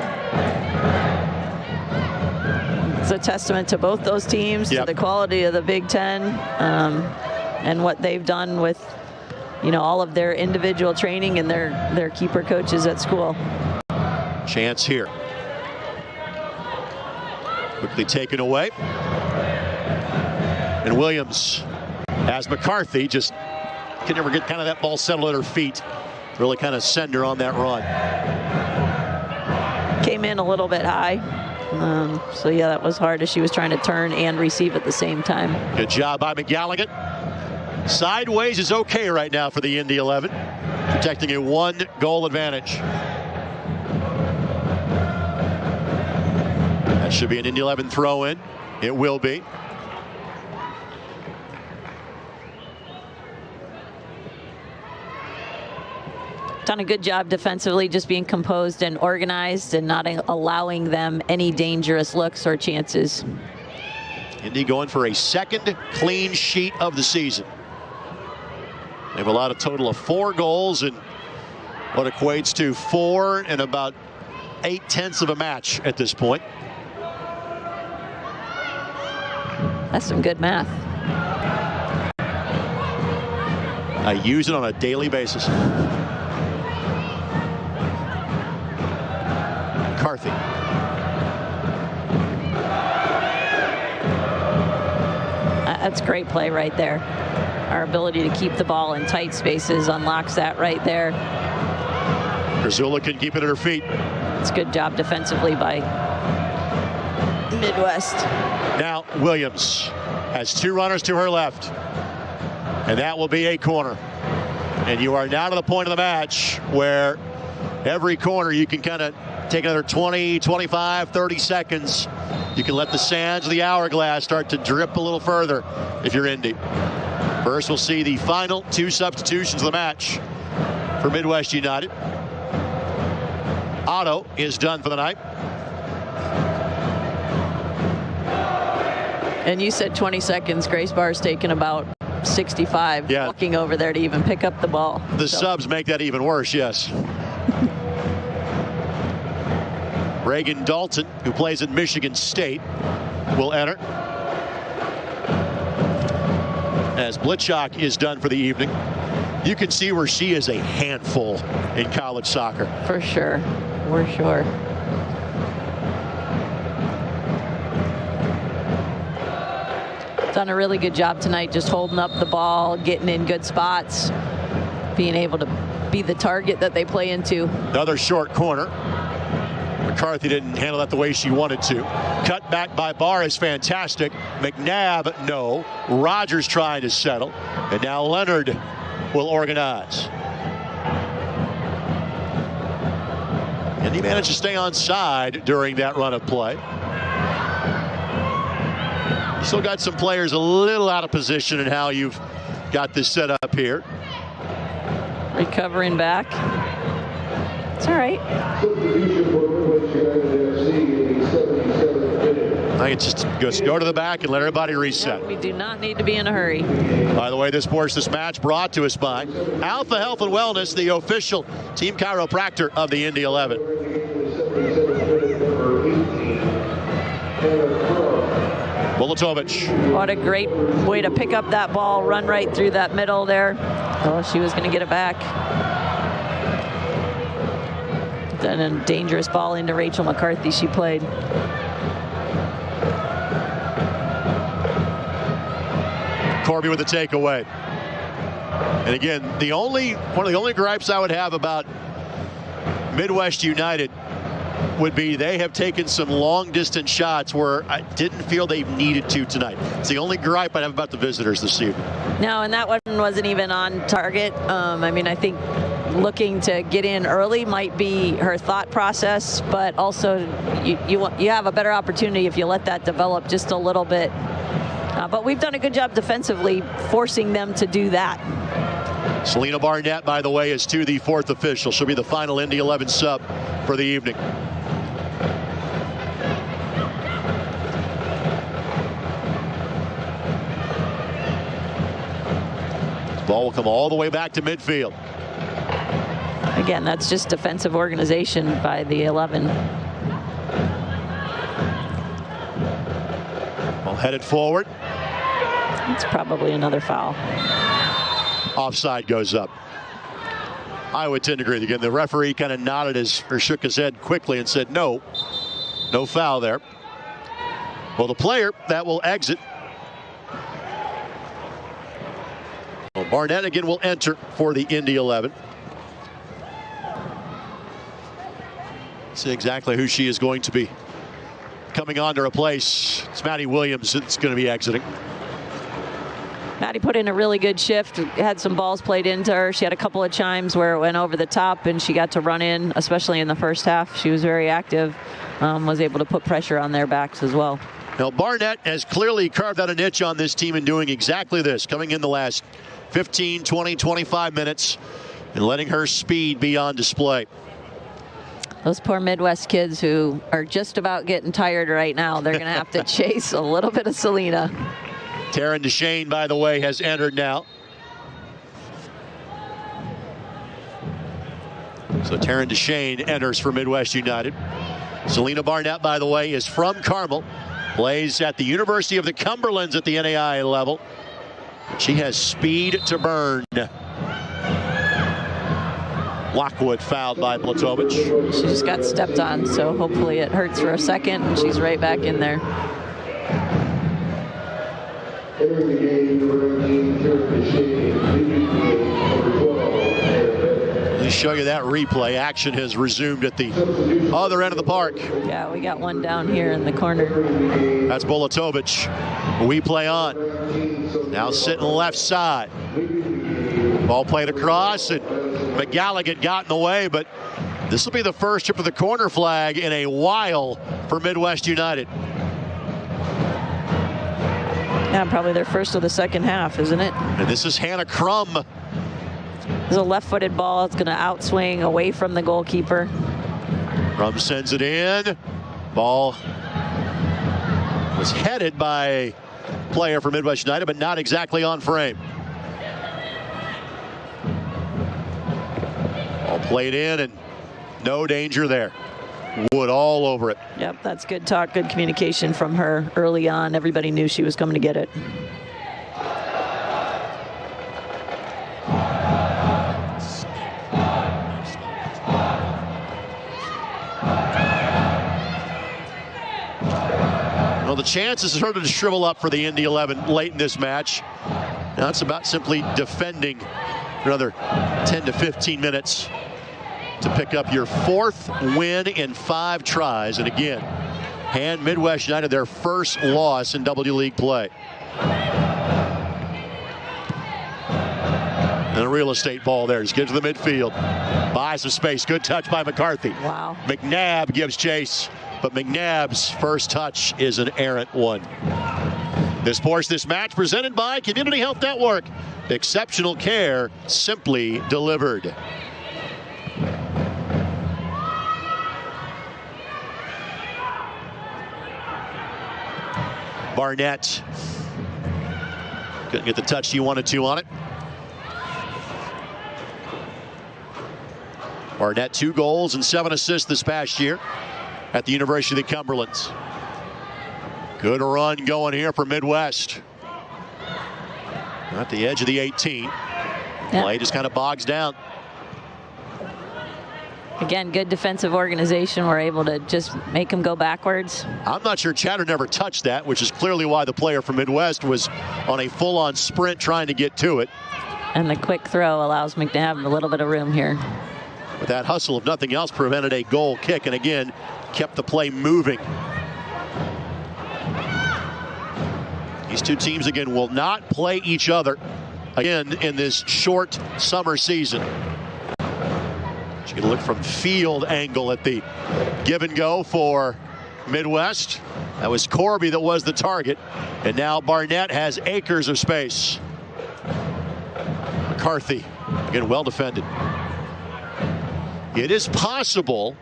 It's a testament to both those teams, to the quality of the Big Ten, and what they've done with, all of their individual training and their keeper coaches at school. Chance here. Quickly taken away. And Williams has McCarthy, just can never get kind of that ball settled at her feet. Really kind of send her on that run. Came in a little bit high. So yeah, that was hard as she was trying to turn and receive at the same time. Good job by McGalligan. Sideways is okay right now for the Indy 11, protecting a 1-goal advantage. That should be an Indy 11 throw in. It will be. Done a good job defensively, just being composed and organized and not allowing them any dangerous looks or chances. Indy going for a second clean sheet of the season. They've allowed a total of 4 goals in what equates to 4 and about 8/10 of a match at this point. That's some good math. I use it on a daily basis. McCarthy. That's great play right there. Our ability to keep the ball in tight spaces unlocks that right there. Krasula can keep it at her feet. It's a good job defensively by Midwest. Now Williams has 2 runners to her left. And that will be a corner. And you are now to the point of the match where every corner you can kind of take another 20, 25, 30 seconds. You can let the sands of the hourglass start to drip a little further if you're Indy. First, we'll see the final 2 substitutions of the match for Midwest United. Otto is done for the night. And you said 20 seconds. Grace Barr's taken about 65 walking over there to even pick up the ball. The subs make that even worse, yes. Reagan Dalton, who plays at Michigan State, will enter. As Blitchok is done for the evening. You can see where she is a handful in college soccer. For sure. For sure. Done a really good job tonight, just holding up the ball, getting in good spots, being able to be the target that they play into. Another short corner. McCarthy didn't handle that the way she wanted to. Cut back by Barr is fantastic. McNabb, no. Rogers trying to settle. And now Leonard will organize. And he managed to stay on side during that run of play. Still got some players a little out of position in how you've got this set up here. Recovering back. It's all right. I think it's just go to the back and let everybody reset. Yeah, we do not need to be in a hurry. By the way, this match brought to us by Alpha Health and Wellness, the official team chiropractor of the Indy 11. Bulatovic. What a great way to pick up that ball, run right through that middle there. Oh, she was going to get it back. Then a dangerous ball into Rachel McCarthy she played. Corby with the takeaway. And again, one of the only gripes I would have about Midwest United would be they have taken some long distance shots where I didn't feel they needed to tonight. It's the only gripe I have about the visitors this evening. No, and that one wasn't even on target. I mean, I think looking to get in early might be her thought process, but also you have a better opportunity if you let that develop just a little bit. But we've done a good job defensively forcing them to do that. Selena Barnett, by the way, is to the 4th official. She'll be the final Indy 11 sub for the evening. Ball will come all the way back to midfield. Again, that's just defensive organization by the 11. Ball headed forward. It's probably another foul. Offside goes up. I would tend to agree. Again, the referee kind of nodded or shook his head quickly and said no foul there. Well, the player that will exit. Well, Barnett again will enter for the Indy 11. See exactly who she is going to be coming on to replace. It's Maddie Williams that's going to be exiting. Maddie put in a really good shift, had some balls played into her. She had a couple of chimes where it went over the top and she got to run in, especially in the first half. She was very active, was able to put pressure on their backs as well. Now, Barnett has clearly carved out a niche on this team in doing exactly this, coming in the last 15, 20, 25 minutes and letting her speed be on display. Those poor Midwest kids who are just about getting tired right now, they're going to have to chase a little bit of Selena. Taryn DeShane, by the way, has entered now. So Taryn DeShane enters for Midwest United. Selena Barnett, by the way, is from Carmel. Plays at the University of the Cumberlands at the NAIA level. She has speed to burn. Lockwood fouled by Blatovic. She just got stepped on, so hopefully it hurts for a second and she's right back in there. Let me show you that replay. Action has resumed at the other end of the park. Yeah, we got one down here in the corner. That's Bulatovic. We play on. Now sitting left side. Ball played across and McGalligan got in the way, but this will be the first trip to the corner flag in a while for Midwest United. Yeah, probably their first of the second half, isn't it? And this is Hannah Crum. There's a left-footed ball. It's going to outswing away from the goalkeeper. Crum sends it in. Ball was headed by a player for Midwest United, but not exactly on frame. Ball played in and no danger there. Wood all over it. Yep, that's good talk, good communication from her early on. Everybody knew she was coming to get it. Well, the chances are to shrivel up for the Indy 11 late in this match. Now it's about simply defending for another 10 to 15 minutes to pick up your 4th win in 5 tries. And again, hand Midwest United their first loss in W League play. And a real estate ball there. Just get to the midfield. Buys some space. Good touch by McCarthy. Wow. McNabb gives chase, but McNabb's first touch is an errant one. This match presented by Community Health Network. Exceptional care simply delivered. Barnett couldn't get the touch he wanted to on it. Barnett 2 goals and 7 assists this past year at the University of the Cumberlands. Good run going here for Midwest. At the edge of the 18. Play just kind of bogs down. Again, good defensive organization. We're able to just make them go backwards. I'm not sure Chatter never touched that, which is clearly why the player from Midwest was on a full-on sprint trying to get to it. And the quick throw allows McNabb a little bit of room here. But that hustle, if nothing else, prevented a goal kick, and again, kept the play moving. These two teams, again, will not play each other again in this short summer season. You can look from field angle at the give and go for Midwest. That was Corby that was the target. And now Barnett has acres of space. McCarthy, again, well defended. It is possible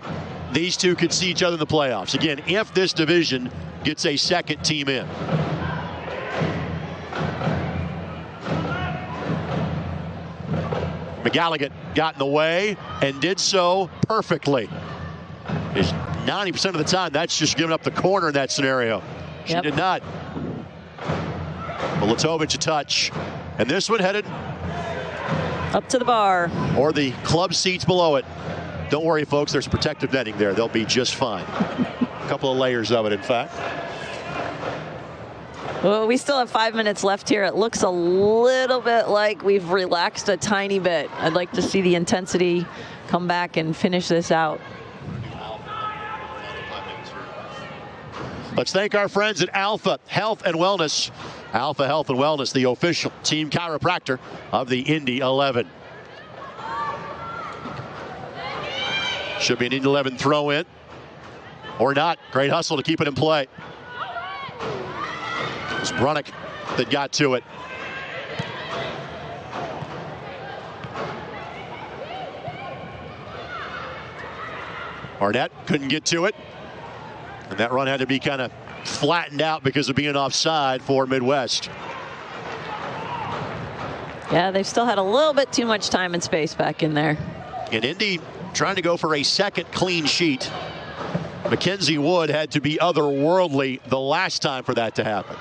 these two could see each other in the playoffs. Again, if this division gets a second team in. McGalligan got in the way and did so perfectly. 90% of the time, that's just giving up the corner in that scenario. She did not. Milatovic a touch. And this one headed up to the bar. Or the club seats below it. Don't worry, folks, there's protective netting there. They'll be just fine. A couple of layers of it, in fact. Well, we still have 5 minutes left here. It looks a little bit like we've relaxed a tiny bit. I'd like to see the intensity come back and finish this out. Let's thank our friends at Alpha Health and Wellness. Alpha Health and Wellness, the official team chiropractor of the Indy 11. Should be an Indy 11 throw in. Or not. Great hustle to keep it in play. It was Brunick that got to it. Barnett couldn't get to it. And that run had to be kind of flattened out because of being offside for Midwest. Yeah, they've still had a little bit too much time and space back in there. And Indy trying to go for a second clean sheet. Mackenzie Wood had to be otherworldly the last time for that to happen.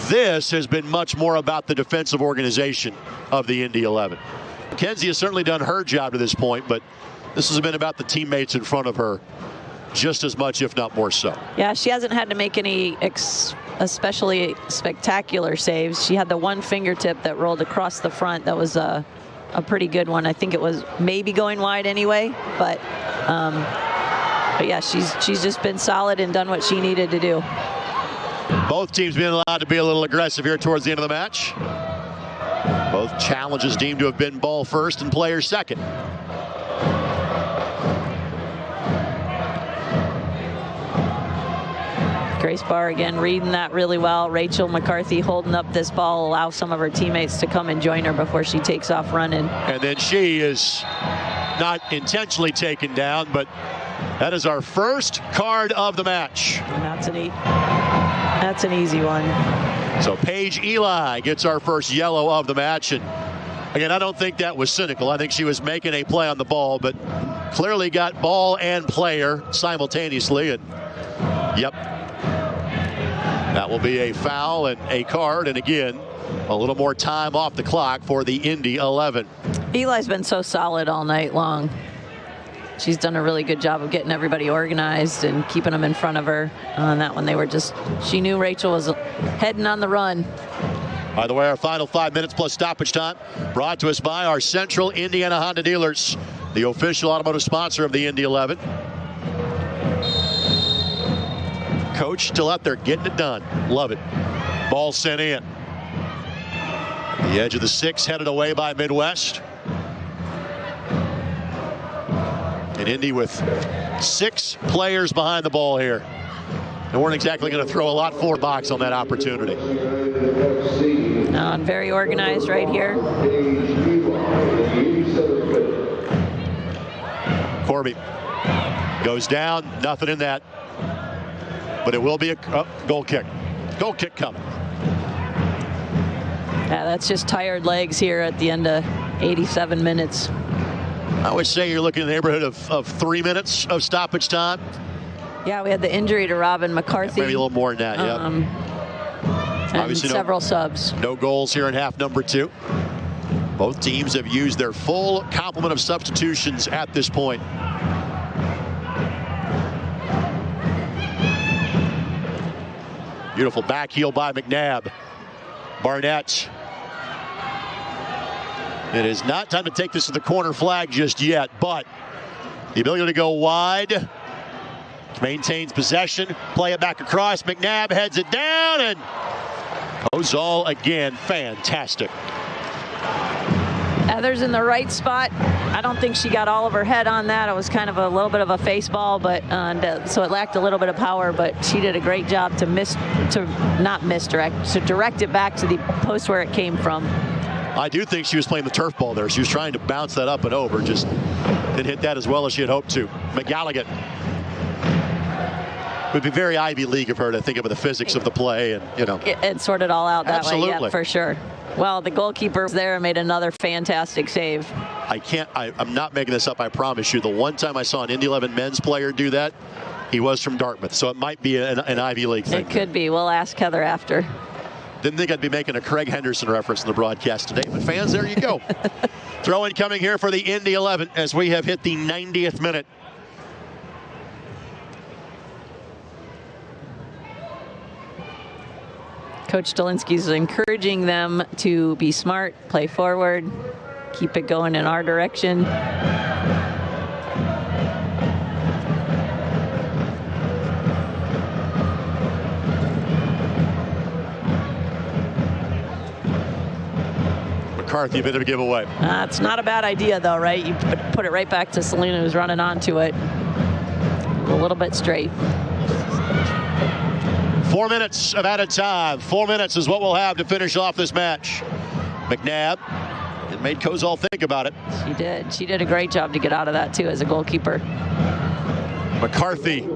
This has been much more about the defensive organization of the Indy 11. Mackenzie has certainly done her job to this point, but this has been about the teammates in front of her just as much, if not more so. Yeah, she hasn't had to make any especially spectacular saves. She had the one fingertip that rolled across the front. That was a pretty good one. I think it was maybe going wide anyway, but yeah, she's just been solid and done what she needed to do. Both teams being allowed to be a little aggressive here towards the end of the match. Both challenges deemed to have been ball first and player second. Grace Barr again reading that really well. Rachel McCarthy holding up this ball, allow some of her teammates to come and join her before she takes off running. And then she is not intentionally taken down, but that is our first card of the match. And that's an easy one. So Paige Eli gets our first yellow of the match. And again, I don't think that was cynical. I think she was making a play on the ball, but clearly got ball and player simultaneously. And yep, that will be a foul and a card. And again, a little more time off the clock for the Indy 11. Eli's been so solid all night long. She's done a really good job of getting everybody organized and keeping them in front of her. On that one, they were just, she knew Rachel was heading on the run. By the way, our final 5 minutes plus stoppage time brought to us by our Central Indiana Honda dealers, the official automotive sponsor of the Indy 11. Coach still out there getting it done. Love it. Ball sent in. The edge of the 6 headed away by Midwest. And Indy with 6 players behind the ball here. They weren't exactly going to throw a lot for box on that opportunity. And very organized right here. Corby goes down, nothing in that. But it will be a goal kick. Goal kick coming. Yeah, that's just tired legs here at the end of 87 minutes. I would say you're looking in the neighborhood of 3 minutes of stoppage time. Yeah, we had the injury to Robin McCarthy. Maybe a little more than that, yeah. And obviously several subs. No goals here in half number 2. Both teams have used their full complement of substitutions at this point. Beautiful back heel by McNabb. Barnett. It is not time to take this to the corner flag just yet, but the ability to go wide. Maintains possession, play it back across. McNabb heads it down, and Ozal again, fantastic. Heather's in the right spot. I don't think she got all of her head on that. It was kind of a little bit of a face ball, but so it lacked a little bit of power, but she did a great job to direct it back to the post where it came from. I do think she was playing the turf ball there. She was trying to bounce that up and over, just didn't hit that as well as she had hoped to. McGalligan. It would be very Ivy League of her to think of the physics of the play and, you know. And sort it all out that Absolutely. way, yeah, for sure. Well, the goalkeeper there made another fantastic save. I'm not making this up, I promise you. The one time I saw an Indy 11 men's player do that, he was from Dartmouth. So it might be an Ivy League thing. It could be. We'll ask Heather after. Didn't think I'd be making a Craig Henderson reference in the broadcast today, but fans, there you go. Throw-in coming here for the Indy 11 as we have hit the 90th minute. Coach Dolinsky's encouraging them to be smart, play forward, keep it going in our direction. McCarthy, a bit of a giveaway. It's not a bad idea, though, right? You put it right back to Selena, who's running onto it. A little bit straight. 4 minutes of added time. 4 minutes is what we'll have to finish off this match. McNabb, it made Kozol think about it. She did. She did a great job to get out of that, too, as a goalkeeper. McCarthy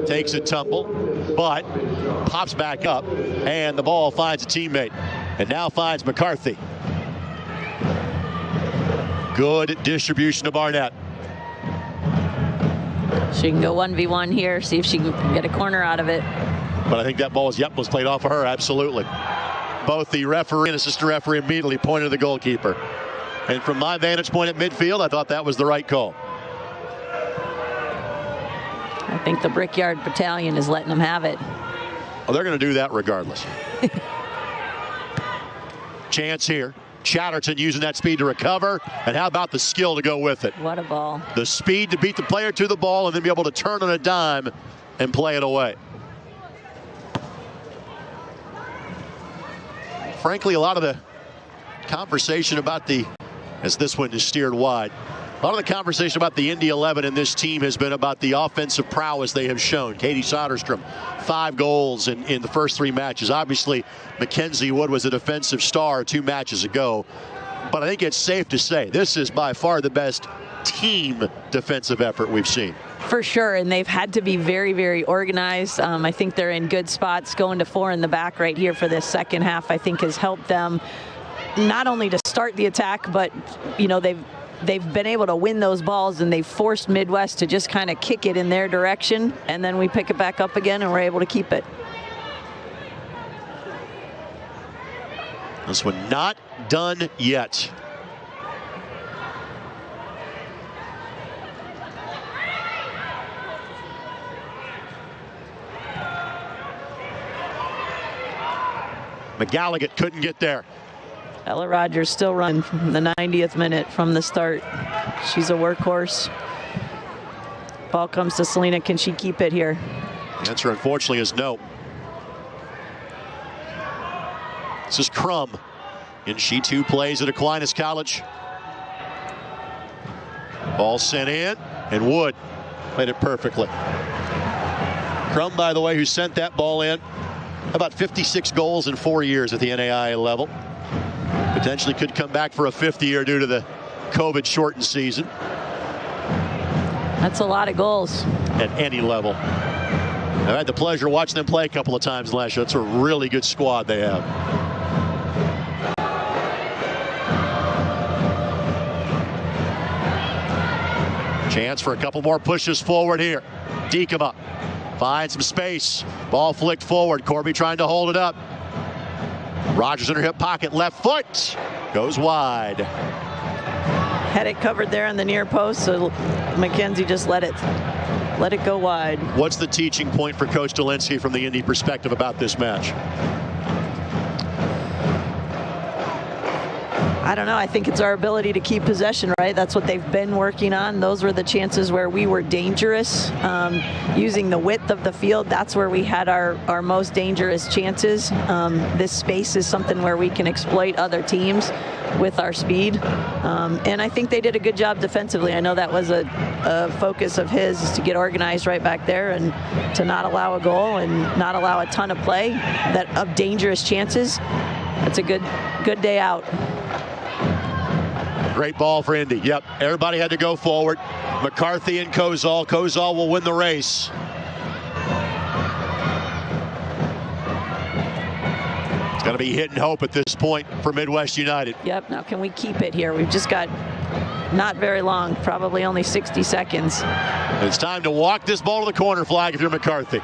takes a tumble, but pops back up, and the ball finds a teammate, and now finds McCarthy. Good distribution to Barnett. She can go 1v1 here, see if she can get a corner out of it. But I think that ball was played off of her, absolutely. Both the referee and assistant referee immediately pointed to the goalkeeper. And from my vantage point at midfield, I thought that was the right call. I think the Brickyard Battalion is letting them have it. Well, they're going to do that regardless. Chance here. Chatterton using that speed to recover. And how about the skill to go with it? What a ball. The speed to beat the player to the ball and then be able to turn on a dime and play it away. Frankly, a lot of the conversation about as this one is steered wide, A lot of the conversation about the Indy 11 and this team has been about the offensive prowess they have shown. Katie Soderstrom, 5 goals in the first 3 matches. Obviously, Mackenzie Wood was a defensive star 2 matches ago. But I think it's safe to say this is by far the best team defensive effort we've seen. For sure, and they've had to be very, very organized. I think they're in good spots. Going to 4 in the back right here for this second half, I think, has helped them not only to start the attack, but, you know, they've been able to win those balls, and they've forced Midwest to just kind of kick it in their direction, and then we pick it back up again, and we're able to keep it. This one not done yet. McGalligan couldn't get there. Ella Rogers still running from the 90th minute from the start. She's a workhorse. Ball comes to Selena. Can she keep it here? The answer, unfortunately, is no. This is Crum, and she too plays at Aquinas College. Ball sent in, and Wood played it perfectly. Crum, by the way, who sent that ball in, about 56 goals in 4 years at the NAIA level. Potentially could come back for a 5th year due to the COVID shortened season. That's a lot of goals. At any level. I had the pleasure of watching them play a couple of times last year. It's a really good squad they have. Chance for a couple more pushes forward here. Diekema finds some space. Ball flicked forward. Corby trying to hold it up. Rogers in her hip pocket. Left foot. Goes wide. Had it covered there on the near post, so Mackenzie just let it go wide. What's the teaching point for Coach Dolinsky from the Indy perspective about this match? I don't know. I think it's our ability to keep possession, right? That's what they've been working on. Those were the chances where we were dangerous. Using the width of the field, that's where we had our most dangerous chances. This space is something where we can exploit other teams with our speed. And I think they did a good job defensively. I know that was a focus of his, is to get organized right back there and to not allow a goal and not allow a ton of play of dangerous chances. That's a good day out. Great ball for Indy. Yep, everybody had to go forward. McCarthy and Kozal. Kozal will win the race. It's going to be hit and hope at this point for Midwest United. Yep, now can we keep it here? We've just got not very long, probably only 60 seconds. It's time to walk this ball to the corner flag if you're McCarthy.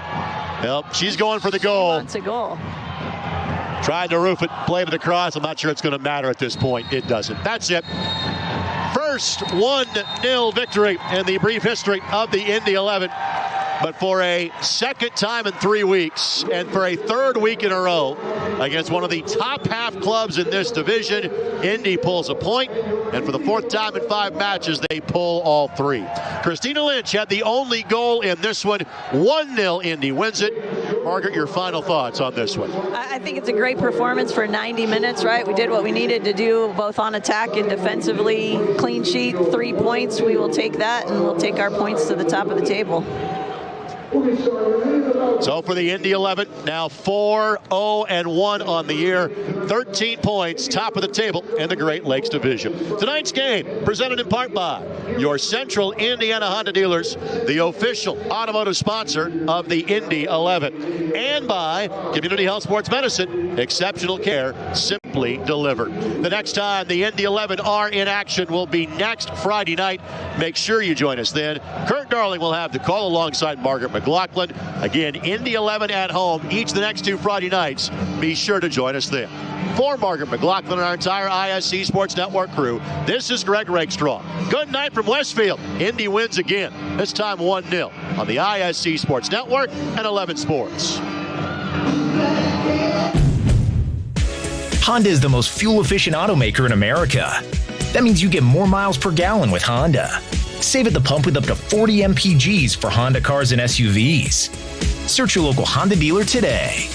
Well, she's going for the goal. She wants a goal. Tried to roof it, played it across. I'm not sure it's going to matter at this point. It doesn't. That's it. First 1-0 victory in the brief history of the Indy 11. But for a second time in 3 weeks and for a third week in a row against one of the top half clubs in this division, Indy pulls a point. And for the 4th time in 5 matches, they pull all 3. Christina Lynch had the only goal in this one. 1-0 Indy wins it. Margaret, your final thoughts on this one? I think it's a great performance for 90 minutes, right? We did what we needed to do, both on attack and defensively. Clean sheet, 3 points. We will take that, and we'll take our points to the top of the table. So for the Indy 11, now 4-0-1 on the year, 13 points, top of the table in the Great Lakes Division. Tonight's game presented in part by your Central Indiana Honda dealers, the official automotive sponsor of the Indy 11, and by Community Health Sports Medicine, exceptional care simply delivered. The next time the Indy 11 are in action will be next Friday night. Make sure you join us then. Kurt Darling will have the call alongside Margaret McLaughlin. Again, Indy 11 at home each of the next 2 Friday nights. Be sure to join us then. For Margaret McLaughlin and our entire ISC Sports Network crew, this is Greg Rakestraw. Good night from Westfield. Indy wins again, this time 1-0 on the ISC Sports Network and 11 Sports. Honda is the most fuel-efficient automaker in America. That means you get more miles per gallon with Honda. Save at the pump with up to 40 mpgs for Honda cars and SUVs. Search your local Honda dealer today.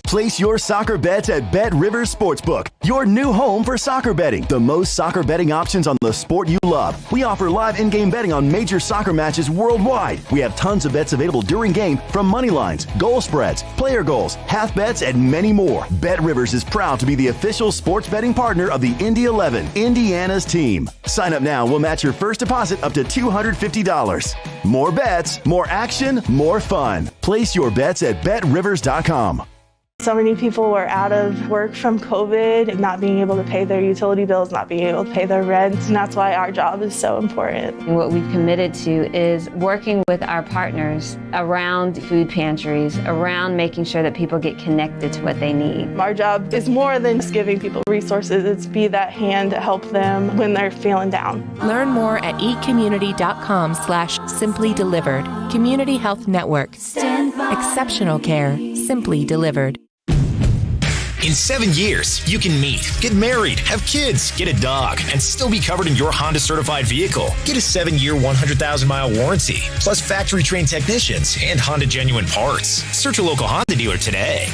Place your soccer bets at Bet Rivers Sportsbook, your new home for soccer betting. The most soccer betting options on the sport you love. We offer live in-game betting on major soccer matches worldwide. We have tons of bets available during game, from money lines, goal spreads, player goals, half bets, and many more. Bet Rivers is proud to be the official sports betting partner of the Indy 11, Indiana's team. Sign up now. We'll match your first deposit up to $250. More bets, more action, more fun. Place your bets at betrivers.com. So many people were out of work from COVID, not being able to pay their utility bills, not being able to pay their rent, and that's why our job is so important. And what we've committed to is working with our partners around food pantries, around making sure that people get connected to what they need. Our job is more than just giving people resources. It's be that hand to help them when they're feeling down. Learn more at eatcommunity.com/simply delivered. Community Health Network. Exceptional care, simply delivered. In 7 years, you can meet, get married, have kids, get a dog, and still be covered in your Honda certified vehicle. Get a 7-year, 100,000-mile warranty, plus factory trained technicians and Honda genuine parts. Search a local Honda dealer today.